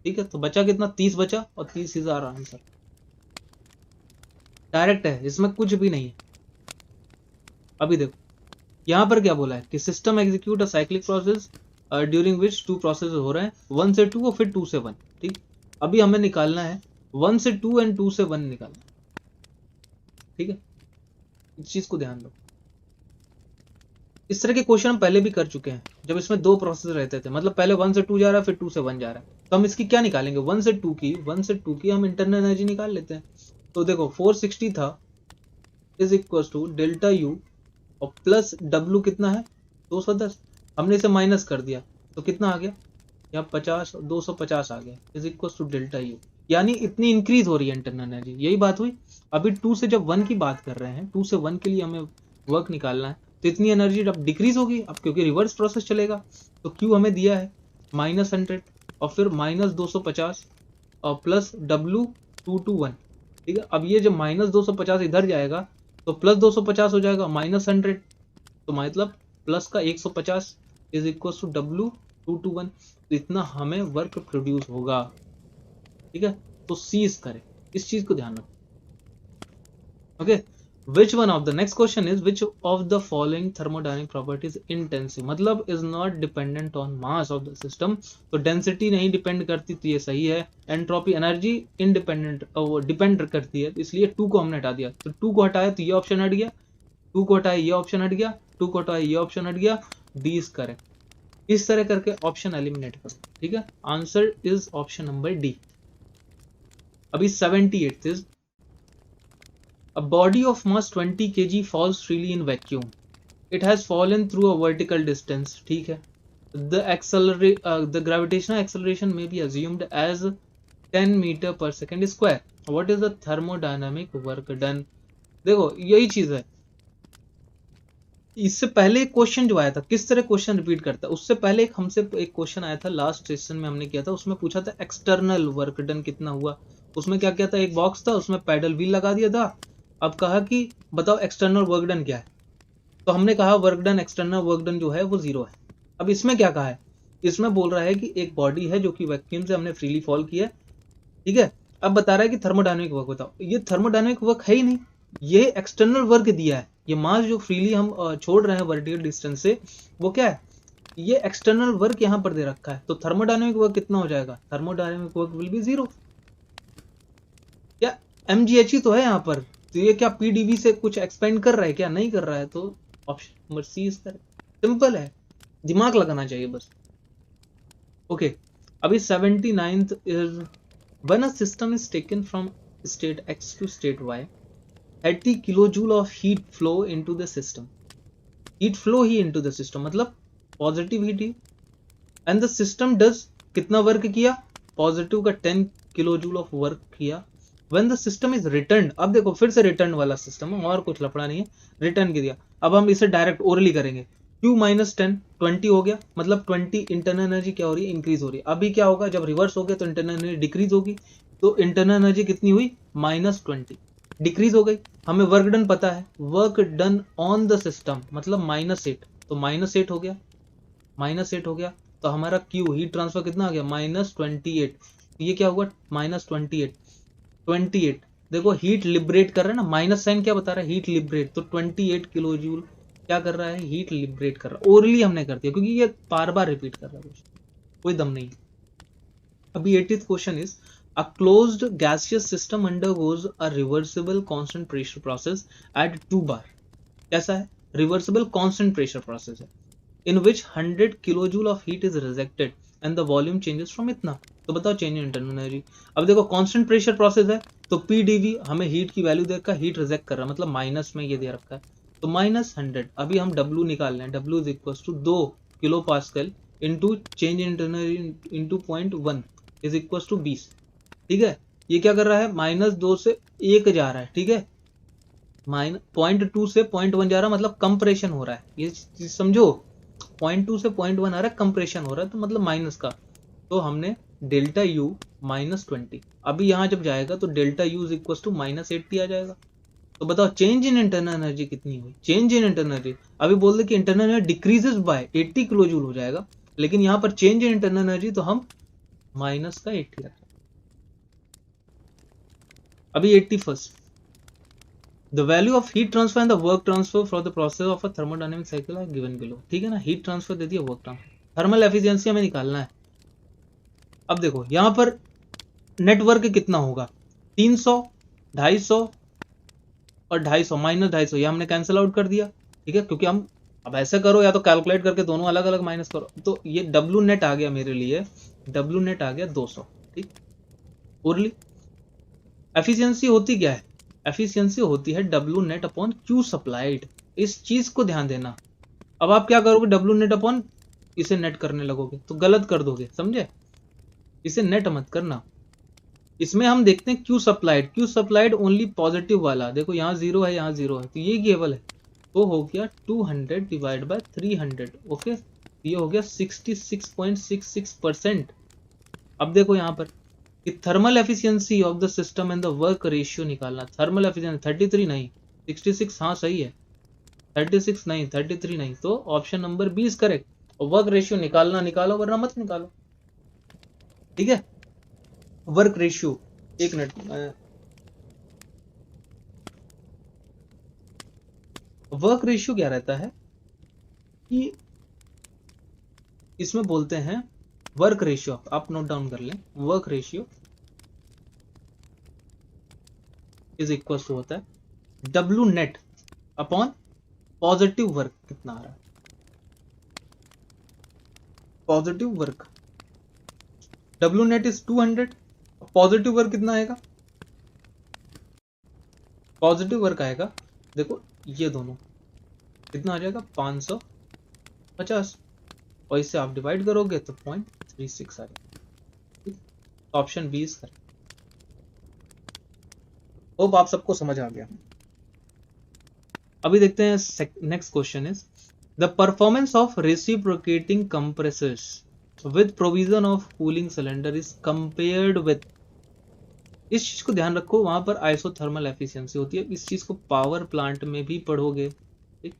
S1: ठीक है। तो बचा कितना, 30 बचा, और 30,000 आंसर। डायरेक्ट है, इसमें कुछ भी नहीं है। अभी देखो यहाँ पर क्या बोला है कि system execute a cyclic process during which 2 process हो रहे हैं, 1 से 2 और फिर 2 से 1, ठीक। अभी हमें निकालना है 1 से 2 एंड 2 से 1 निकालना, ठीक है। इस चीज को ध्यान दो। इस तरह के क्वेश्चन हम पहले भी कर चुके हैं, जब इसमें 2 प्रोसेस रहते थे, मतलब पहले 1 से 2 जा रहा है, फिर 2 से 1 जा रहा है। तो हम इसकी क्या निकालेंगे, 1 से 2 की हम इंटरनल एनर्जी निकाल लेते हैं। तो देखो 460 था, is equal to delta U, और प्लस डब्लू कितना है 210, हमने इसे माइनस कर दिया, तो कितना आ गया, यहाँ 50, 250 आ गया, is equal to delta U. यानी इतनी इंक्रीज हो रही है इंटरनल एनर्जी, यही बात हुई। अभी 2 से जब 1 की बात कर रहे हैं, 2 से 1 के लिए हमें वर्क निकालना है, तो इतनी एनर्जी जब डिक्रीज होगी, अब क्योंकि रिवर्स प्रोसेस चलेगा, तो क्यू हमें दिया है -100, और फिर -250, और प्लस डब्लू 221, ठीक है। अब ये जब -250 इधर जाएगा, तो प्लस 250 हो जाएगा, -100, तो मतलब प्लस का 150 इज इक्वल टू W221। तो इतना हमें वर्क प्रोड्यूस होगा, ठीक है। तो सीज करें, इस चीज को ध्यान रखो। Okay, which one of the next question is which of the following thermodynamic properties intensive, मतलब is not dependent on mass of the system. तो डेंसिटी नहीं डिपेंड करती, तो ये सही है। एंट्रोपी एनर्जी इंडिपेंडेंट, वो डिपेंड करती है, इसलिए 2 को हमने हटा दिया। तो 2 को हटाया तो ये ऑप्शन हट गया, 2 को हटाया ये ऑप्शन हट गया, 2 को हटाया ये ऑप्शन हट गया, डी इज करेक्ट। इस तरह करके ऑप्शन एलिमिनेट करो, ठीक है। Answer is option number D. अभी 78 is a body of mass 20 kg falls freely in vacuum. It has fallen through a vertical distance, ठीक है। The gravitational acceleration may be assumed as 10 meter per second square. What is the thermodynamic work done? देखो यही चीज है, इससे पहले एक question जो आया था, किस तरह क्वेश्चन रिपीट करता है, उससे पहले एक हमसे एक क्वेश्चन आया था लास्ट सेशन में हमने किया था, उसमें पूछा था एक्सटर्नल वर्क डन कितना हुआ। उसमें क्या किया था, एक बॉक्स था, उसमें पैडल व्हील लगा दिया था। अब कहा कि बताओ एक्सटर्नल वर्क डन क्या है, तो हमने कहा work done, external work done जो है वो 0 है। अब इसमें क्या कहा है, इसमें बोल रहा है कि एक बॉडी है जो कि वैक्यूम से हमने फ्रीली फॉल किया, ठीक है। अब बता रहा है कि थर्मोडायनेमिक वर्क बताओ, ये थर्मोडायनेमिक वर्क है ही नहीं, ये एक्सटर्नल वर्क दिया है। ये मास जो फ्रीली हम छोड़ रहे हैं वर्टिकल डिस्टेंस से, वो क्या है, ये एक्सटर्नल वर्क यहाँ पर दे रखा है। तो थर्मोडायनेमिक वर्क कितना हो जाएगा, थर्मोडायनेमिक वर्क विल बी 0। क्या mgh ही तो है यहाँ पर, तो ये क्या pdv से कुछ एक्सपेंड कर रहा है क्या, नहीं कर रहा है। तो option number C is correct, simple है, दिमाग लगाना चाहिए बस। ओके, अभी 79th इज when a system is taken from state X to state Y, 80 kilojoule of heat flow into the system. Heat flow he into the system, मतलब positive heat he, and the system does कितना work किया, positive का 10 kilojoule of work किया। When the system is return, अब देखो फिर से return वाला सिस्टम है, और कुछ लफड़ा नहीं है, रिटर्न किया। अब हम इसे डायरेक्ट ओरली करेंगे, Q माइनस 10 20 हो गया, मतलब 20 इंटरनल एनर्जी क्या हो रही है, इंक्रीज हो रही है। अभी क्या होगा, जब रिवर्स हो गया तो इंटरनल एनर्जी डिक्रीज होगी, तो इंटरनल एनर्जी कितनी हुई, -20 डिक्रीज हो गई। हमें वर्क डन पता है, work done on the system मतलब -8, तो -8 हो गया, -8 हो गया। तो हमारा Q हीट ट्रांसफर कितना आ गया, -28। ये क्या हुआ, -28 देखो हीट लिबरेट कर रहा है ना, माइनस साइन क्या बता रहा है, हीट लिबरेट। तो 28 किलो जूल क्या कर रहा है, हीट लिबरेट कर रहा है। ओरली हमने कर दिया क्योंकि ये बार बार रिपीट कर रहा है, कोई दम नहीं। अभी 80th question is a closed gaseous system undergoes a reversible constant pressure process at 2 bar. कैसा है, रिवर्सिबल कांस्टेंट प्रेशर प्रोसेस है, in which 100 kilojoule of heat is rejected and the volume changes from इतना। तो बताओ change in internal energy. अब देखो constant pressure process है, तो PdV हमें हीट की वैल्यू देकर हीट रिजेक्ट कर रहा है, मतलब माइनस में ये दे रखा है, तो -100। अभी हम W निकाल रहे हैं, W इज इक्वल टू 2 kilo pascal into change in internal into 0.1 is equal to 20, ठीक है। ये क्या कर रहा है, -2 से 1 जा रहा है, ठीक है, -0.2 से 0.1 जा रहा है, मतलब कंप्रेशन हो रहा है, ये चीज समझो। 0.2 से 0.1 आ रहा है, कंप्रेशन हो रहा है, तो मतलब माइनस का। तो हमने डेल्टा यू -20। अभी यहाँ जब जाएगा तो delta U is equal to -80 आ जाएगा। तो बताओ चेंज इन इंटरनल एनर्जी कितनी हुई? चेंज इन इंटरनल एनर्जी अभी बोल दे कि internal energy decreases bye 80 kilo joule हो जाएगा, लेकिन यहाँ पर चेंज इन इंटरनल एनर्जी तो हम माइनस का 80 रखें। अभी 81st, the value of heat transfer and the work transfer for the process of a thermodynamic cycle are given below. ठीक है ना, हीट ट्रांसफर दे दिया, वर्क ट्रांसफर, थर्मल एफिशिएंसी हमें निकालना है। अब देखो यहाँ पर नेटवर्क कितना होगा, 300, 250 और 250 -250, ये हमने कैंसिल आउट कर दिया। ठीक है, क्योंकि हम अब ऐसे करो या तो कैलकुलेट करके दोनों अलग अलग माइनस करो, तो ये डब्ल्यू नेट आ गया मेरे लिए, डब्ल्यू नेट आ गया 200। ठीक, उरली एफिशिएंसी होती क्या है? एफिशिएंसी होती है W net upon Q supplied. इस चीज को ध्यान देना। अब आप क्या करोगे, डब्ल्यू नेट अपॉन इसे नेट करने लगोगे तो गलत कर दोगे, समझे? इसे नेट मत करना। इसमें हम देखते हैं Q supplied, Q supplied only positive वाला, देखो यहाँ 0 है, यहाँ 0 है, तो ये केवल है, तो हो गया 200 डिवाइड बाय 300। ओके, ये हो गया 66.66%। अब देखो यहाँ पर कि thermal efficiency of the system and the work ratio निकालना। थर्मल एफिशिएंसी 33 नहीं 66, हाँ सही है, 36 नहीं 33 नहीं, तो ऑप्शन नंबर 20 करेक्ट। और वर्क रेशियो निकालना निकालो, वरना मत निकालो। ठीक है, वर्क रेशियो, एक मिनट, वर्क रेशियो क्या रहता है कि इसमें बोलते हैं वर्क रेशियो, आप नोट डाउन कर लें, work ratio is equal to होता है W net upon positive work कितना आ रहा है, positive work, W net is 200, positive work कितना आएगा, पॉजिटिव वर्क आएगा, देखो ये दोनों कितना आ जाएगा 550, और इससे आप डिवाइड करोगे तो 0.36 आ जाएगा। ऑप्शन 20 करें। होप आप सबको समझ आ गया। अभी देखते हैं next question is the performance of reciprocating compressors with provision of cooling cylinder is compared with. इस चीज को ध्यान रखो, वहां पर आइसोथर्मल एफिशिएंसी होती है, इस चीज को पावर प्लांट में भी पढ़ोगे। ठीक,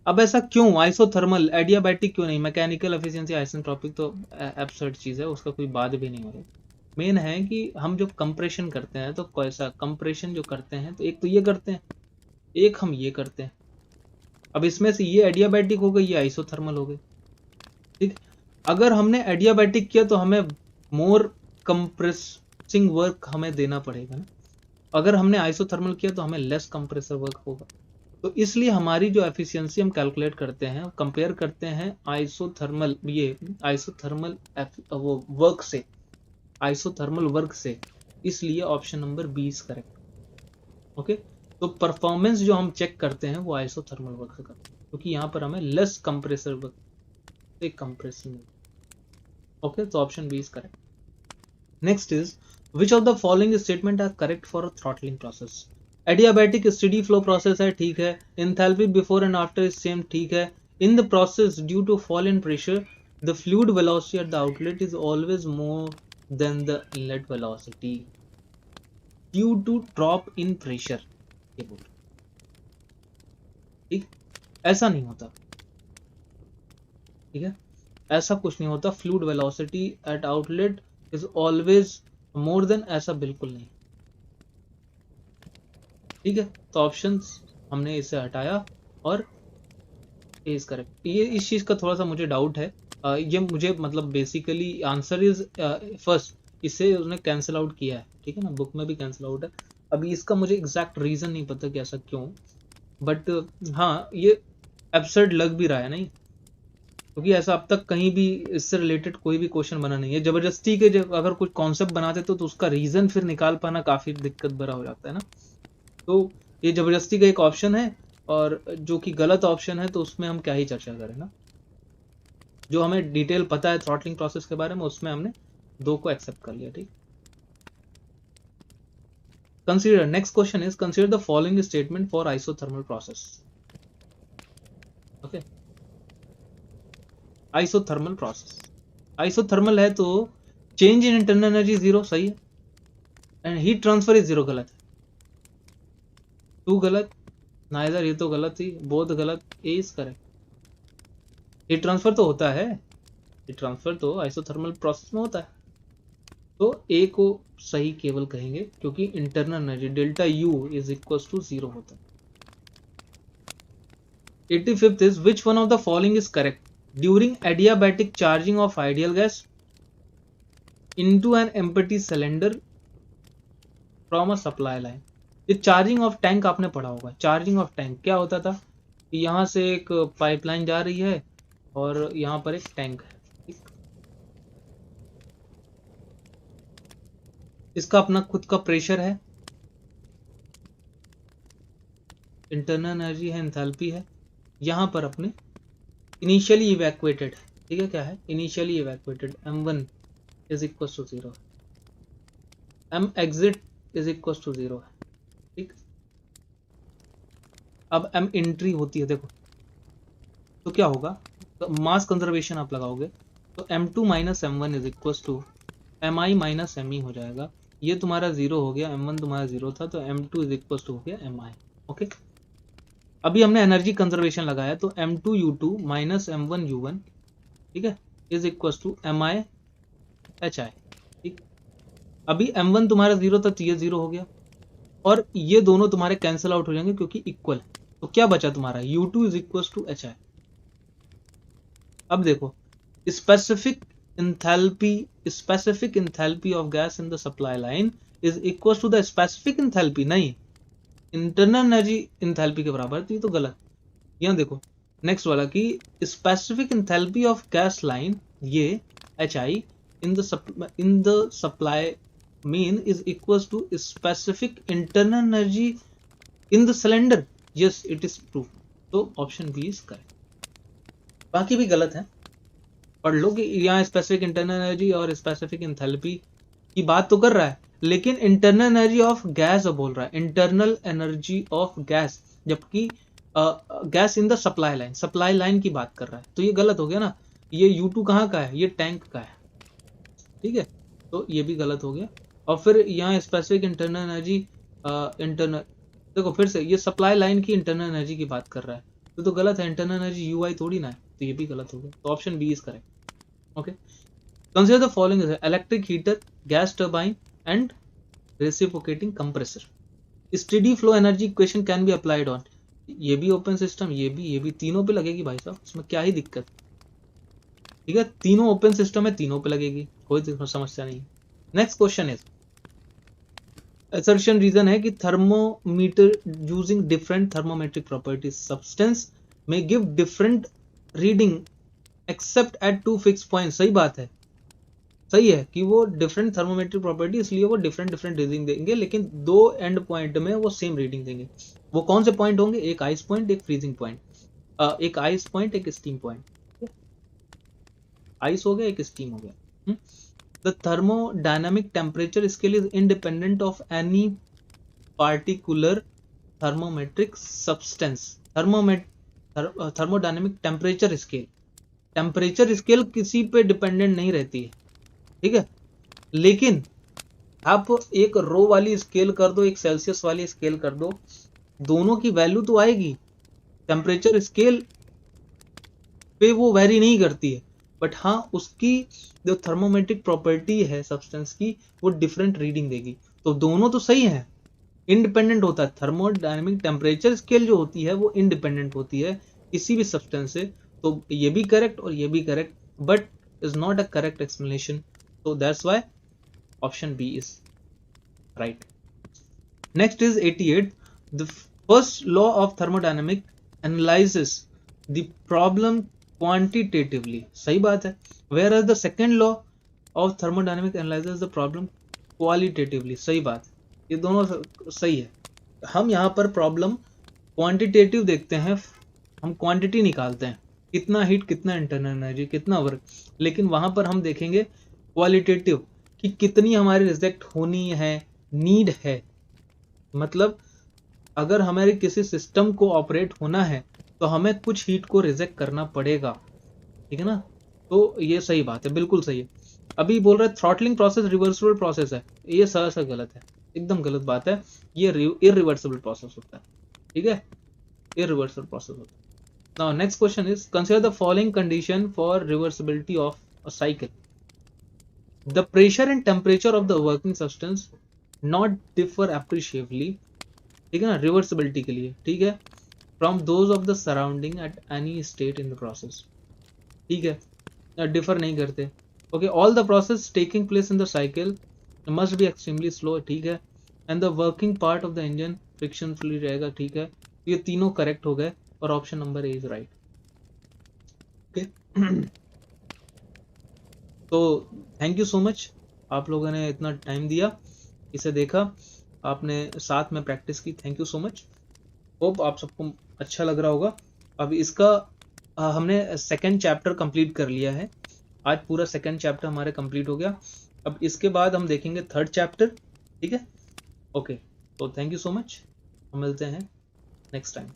S1: अब ऐसा क्यों, आइसोथर्मल एडियाबैटिक क्यों नहीं, मैकेनिकल एफिशिएंसी आइसेंट्रोपिक तो एब्सर्ड चीज है, उसका कोई बात भी नहीं हो रही। मेन है कि हम जो कंप्रेशन करते हैं तो कैसा कंप्रेशन जो करते हैं, तो एक तो ये करते हैं, एक हम ये करते हैं। अब इसमें से ये एडियाबैटिक हो गई, ये आइसोथर्मल हो गई। ठीक, अगर हमने एडियाबैटिक किया तो हमें मोर कंप्रेसिंग वर्क हमें देना पड़ेगा ना, अगर हमने आइसोथर्मल किया तो हमें लेस कंप्रेसर वर्क होगा। तो इसलिए हमारी जो एफिशिएंसी हम कैलकुलेट करते हैं, कंपेयर करते हैं आइसोथर्मल, ये आइसोथर्मल वो वर्क से, आइसोथर्मल वर्क से, इसलिए ऑप्शन नंबर 20 करेक्ट। ओके, तो परफॉर्मेंस जो हम चेक करते हैं वो आइसोथर्मल वर्क से करते हैं, क्योंकि यहाँ पर हमें लेस कंप्रेसर वर्क से कंप्रेशन। ओके, तो option 20 correct. Next is which of the following statement are correct for a throttling process. Adiabatic steady flow process है, ठीक है। Enthalpy before and after is same, ठीक है। In the process due to fall in pressure the fluid velocity at the outlet is always more than the inlet velocity due to drop in pressure. ये बोल, ठीक, ऐसा नहीं होता। ठीक है, ऐसा कुछ नहीं होता, fluid velocity eight outlet is always more then, ऐसा बिल्कुल नहीं। ठीक है, तो ऑप्शंस हमने इसे हटाया और ए इज करेक्ट। ये इस चीज का थोड़ा सा मुझे डाउट है, ये मुझे मतलब बेसिकली आंसर इज फर्स्ट, इसे उसने कैंसिल आउट किया है, ठीक है ना, बुक में भी कैंसिल आउट है। अभी इसका मुझे एग्जैक्ट रीजन नहीं पता कि ऐसा क्यों, बट हाँ ये एब्सर्ड लग भी रहा है, नहीं, क्योंकि ऐसा अब तक कहीं भी इससे रिलेटेड कोई भी क्वेश्चन बना नहीं है। जबरदस्ती के जब अगर कुछ कॉन्सेप्ट बनाते तो उसका रीजन फिर निकाल पाना काफी दिक्कत भरा हो जाता है ना। तो ये जबरदस्ती का एक ऑप्शन है, और जो कि गलत ऑप्शन है, तो उसमें हम क्या ही चर्चा करें ना। जो हमें डिटेल पता है थ्रॉटलिंग प्रोसेस के बारे में, उसमें हमने दो को एक्सेप्ट कर लिया। ठीक, consider, next question is consider the following statement for isothermal process. Okay, isothermal process, isothermal है तो change in internal energy zero, सही है। And heat transfer is zero, गलत है। टू गलत, नाइदर, ये तो गलत ही, बोथ गलत, ए इज करेक्ट। हीट ट्रांसफर तो होता है, हीट ट्रांसफर तो आइसोथर्मल प्रोसेस में होता है। तो ए को सही केवल कहेंगे क्योंकि internal energy delta U is equal to zero होता है। 85th is which one of the following is correct during adiabatic charging of ideal gas into an empty cylinder from a supply line। ये charging of tank आपने पढ़ा होगा। Charging of tank क्या होता था कि यहाँ से एक पाइपलाइन जा रही है और यहाँ पर एक टैंक है, ठीक? इसका अपना खुद का प्रेशर है, इंटरनल एनर्जी है, एंथैल्पी है। यहाँ पर अपने इनिशियली इवैक्यूएटेड है, ठीक है, क्या है initially evacuated, m1 is equal to zero, m exit is equal to zero है, ठीक। अब m एंट्री होती है, देखो तो क्या होगा, तो मास कंजर्वेशन आप लगाओगे तो m2 minus m1 is equal to mi minus me हो जाएगा। ये तुम्हारा जीरो हो गया, m1 तुम्हारा जीरो था, तो m2 इज इक्वल टू हो गया mi। ओके, अभी हमने एनर्जी कंजर्वेशन लगाया तो m2u2 माइनस m1u1, ठीक है, is equal to mi hi, ठीक। अभी m1 तुम्हारा जीरो था तो ये जीरो हो गया और ये दोनों तुम्हारे कैंसिल आउट हो जाएंगे क्योंकि इक्वल है। तो क्या बचा तुम्हारा u2 is equal to hi। अब देखो, specific enthalpy of gas in the supply line is equal to the specific enthalpy, नहीं इंटरनल एनर्जी एंथैल्पी के बराबर, तो ये तो गलत। यहाँ देखो नेक्स्ट वाला कि specific enthalpy of gas line, ये hi in the supply mean is equals to specific internal energy in the cylinder, yes it is true। तो ऑप्शन बी इज करेक्ट। बाकी भी गलत है, पढ़ लो कि यहाँ स्पेसिफिक इंटरनल एनर्जी और स्पेसिफिक एंथैल्पी की बात तो कर रहा है, लेकिन इंटरनल एनर्जी ऑफ गैस बोल रहा है, इंटरनल एनर्जी ऑफ गैस, जबकि gas in the supply line की बात कर रहा है। तो ये गलत हो गया ना, ये U2 कहाँ का है, ये टैंक का है, ठीक है, तो ये भी गलत हो गया। और फिर यहाँ स्पेसिफिक इंटरनल एनर्जी, इंटरनल, देखो फिर से ये सप्लाई लाइन की इंटरनल एनर्जी की बात कर रहा है, तो गलत है, इंटरनल एनर्जी यूआई थोड़ी ना है, तो ये भी गलत हो गया। तो option B is correct. Okay, consider the following electric heater, gas turbine and reciprocating compressor. Steady flow energy equation can be applied on, ये भी ओपन सिस्टम, ये भी तीनों पे लगेगी भाई साहब, इसमें क्या ही दिक्कत, ठीक है, तीनों ओपन सिस्टम है, तीनों पे लगेगी, कोई समस्या नहीं। Next question is assertion reason है कि thermometer using different thermometric properties substance may give different reading except at two fix point. सही बात है, सही है कि वो डिफरेंट थर्मोमेट्रिक प्रॉपर्टी, इसलिए वो डिफरेंट रीडिंग देंगे, लेकिन दो एंड पॉइंट में वो सेम रीडिंग देंगे। वो कौन से पॉइंट होंगे, एक आइस पॉइंट, एक फ्रीजिंग पॉइंट, एक आइस पॉइंट, एक स्टीम पॉइंट। आइस हो गया, एक स्टीम हो गया। The thermodynamic temperature scale is independent of any particular thermometric substance। thermodynamic temperature scale, temperature scale किसी पे डिपेंडेंट नहीं रहती है, ठीक है, लेकिन आप एक रो वाली स्केल कर दो, एक सेल्सियस वाली स्केल कर दो, दोनों की वैल्यू तो आएगी। टेम्परेचर स्केल पे वो वेरी नहीं करती है, बट हाँ उसकी जो थर्मोमेट्रिक प्रॉपर्टी है सब्सटेंस की, वो डिफरेंट रीडिंग देगी। तो दोनों तो सही है, इंडिपेंडेंट होता है। थर्मोडायनेमिक टेम्परेचर स्केल जो होती है वो इंडिपेंडेंट होती है किसी भी सब्सटेंस से। तो ये भी करेक्ट और ये भी correct, but is not a correct explanation, so that's why option B is right। Next is 88, the first law of thermodynamic analyzes the problem quantitatively। सही बात है, whereas the second law of thermodynamic analyzes the problem qualitatively। सही बात, ये दोनों सही है। हम यहाँ पर प्रॉब्लम क्वांटिटेटिव देखते हैं, हम क्वांटिटी निकालते हैं, कितना हीट, कितना इंटरनल एनर्जी, कितना वर्क, लेकिन वहां पर हम देखेंगे क्वालिटेटिव कि कितनी हमारी रिजेक्ट होनी है, नीड है। मतलब अगर हमारे किसी सिस्टम को ऑपरेट होना है तो हमें कुछ हीट को रिजेक्ट करना पड़ेगा, ठीक है ना। तो ये सही बात है, बिल्कुल सही है। अभी बोल रहा है थ्रॉटलिंग प्रोसेस रिवर्सिबल प्रोसेस है, ये सा गलत है, एकदम गलत बात है। ये इरिवर्सिबल प्रोसेस होता है, ठीक है, इरिवर्सिबल प्रोसेस होता है। Now next question is consider the following condition for reversibility of a cycle. The pressure and temperature of the working substance not differ appreciably, ठीक है ना, रिवर्सिबिलिटी के लिए, ठीक है, from those of the surrounding at any state in the process, ठीक है, differ नहीं करते। Okay, all the process taking place in the cycle must be extremely slow, ठीक है, and the working part of the engine friction free रहेगा, ठीक है। ये तीनों करेक्ट हो गए और option number A is right. Okay, तो थैंक यू सो मच, आप लोगों ने इतना टाइम दिया, इसे देखा, आपने साथ में प्रैक्टिस की, thank you so much. Hope आप सबको अच्छा लग रहा होगा। अब इसका हमने सेकंड चैप्टर कंप्लीट कर लिया है, आज पूरा सेकंड चैप्टर हमारे कंप्लीट हो गया। अब इसके बाद हम देखेंगे थर्ड चैप्टर, ठीक है। ओके, तो थैंक यू सो मच, हम मिलते हैं नेक्स्ट टाइम।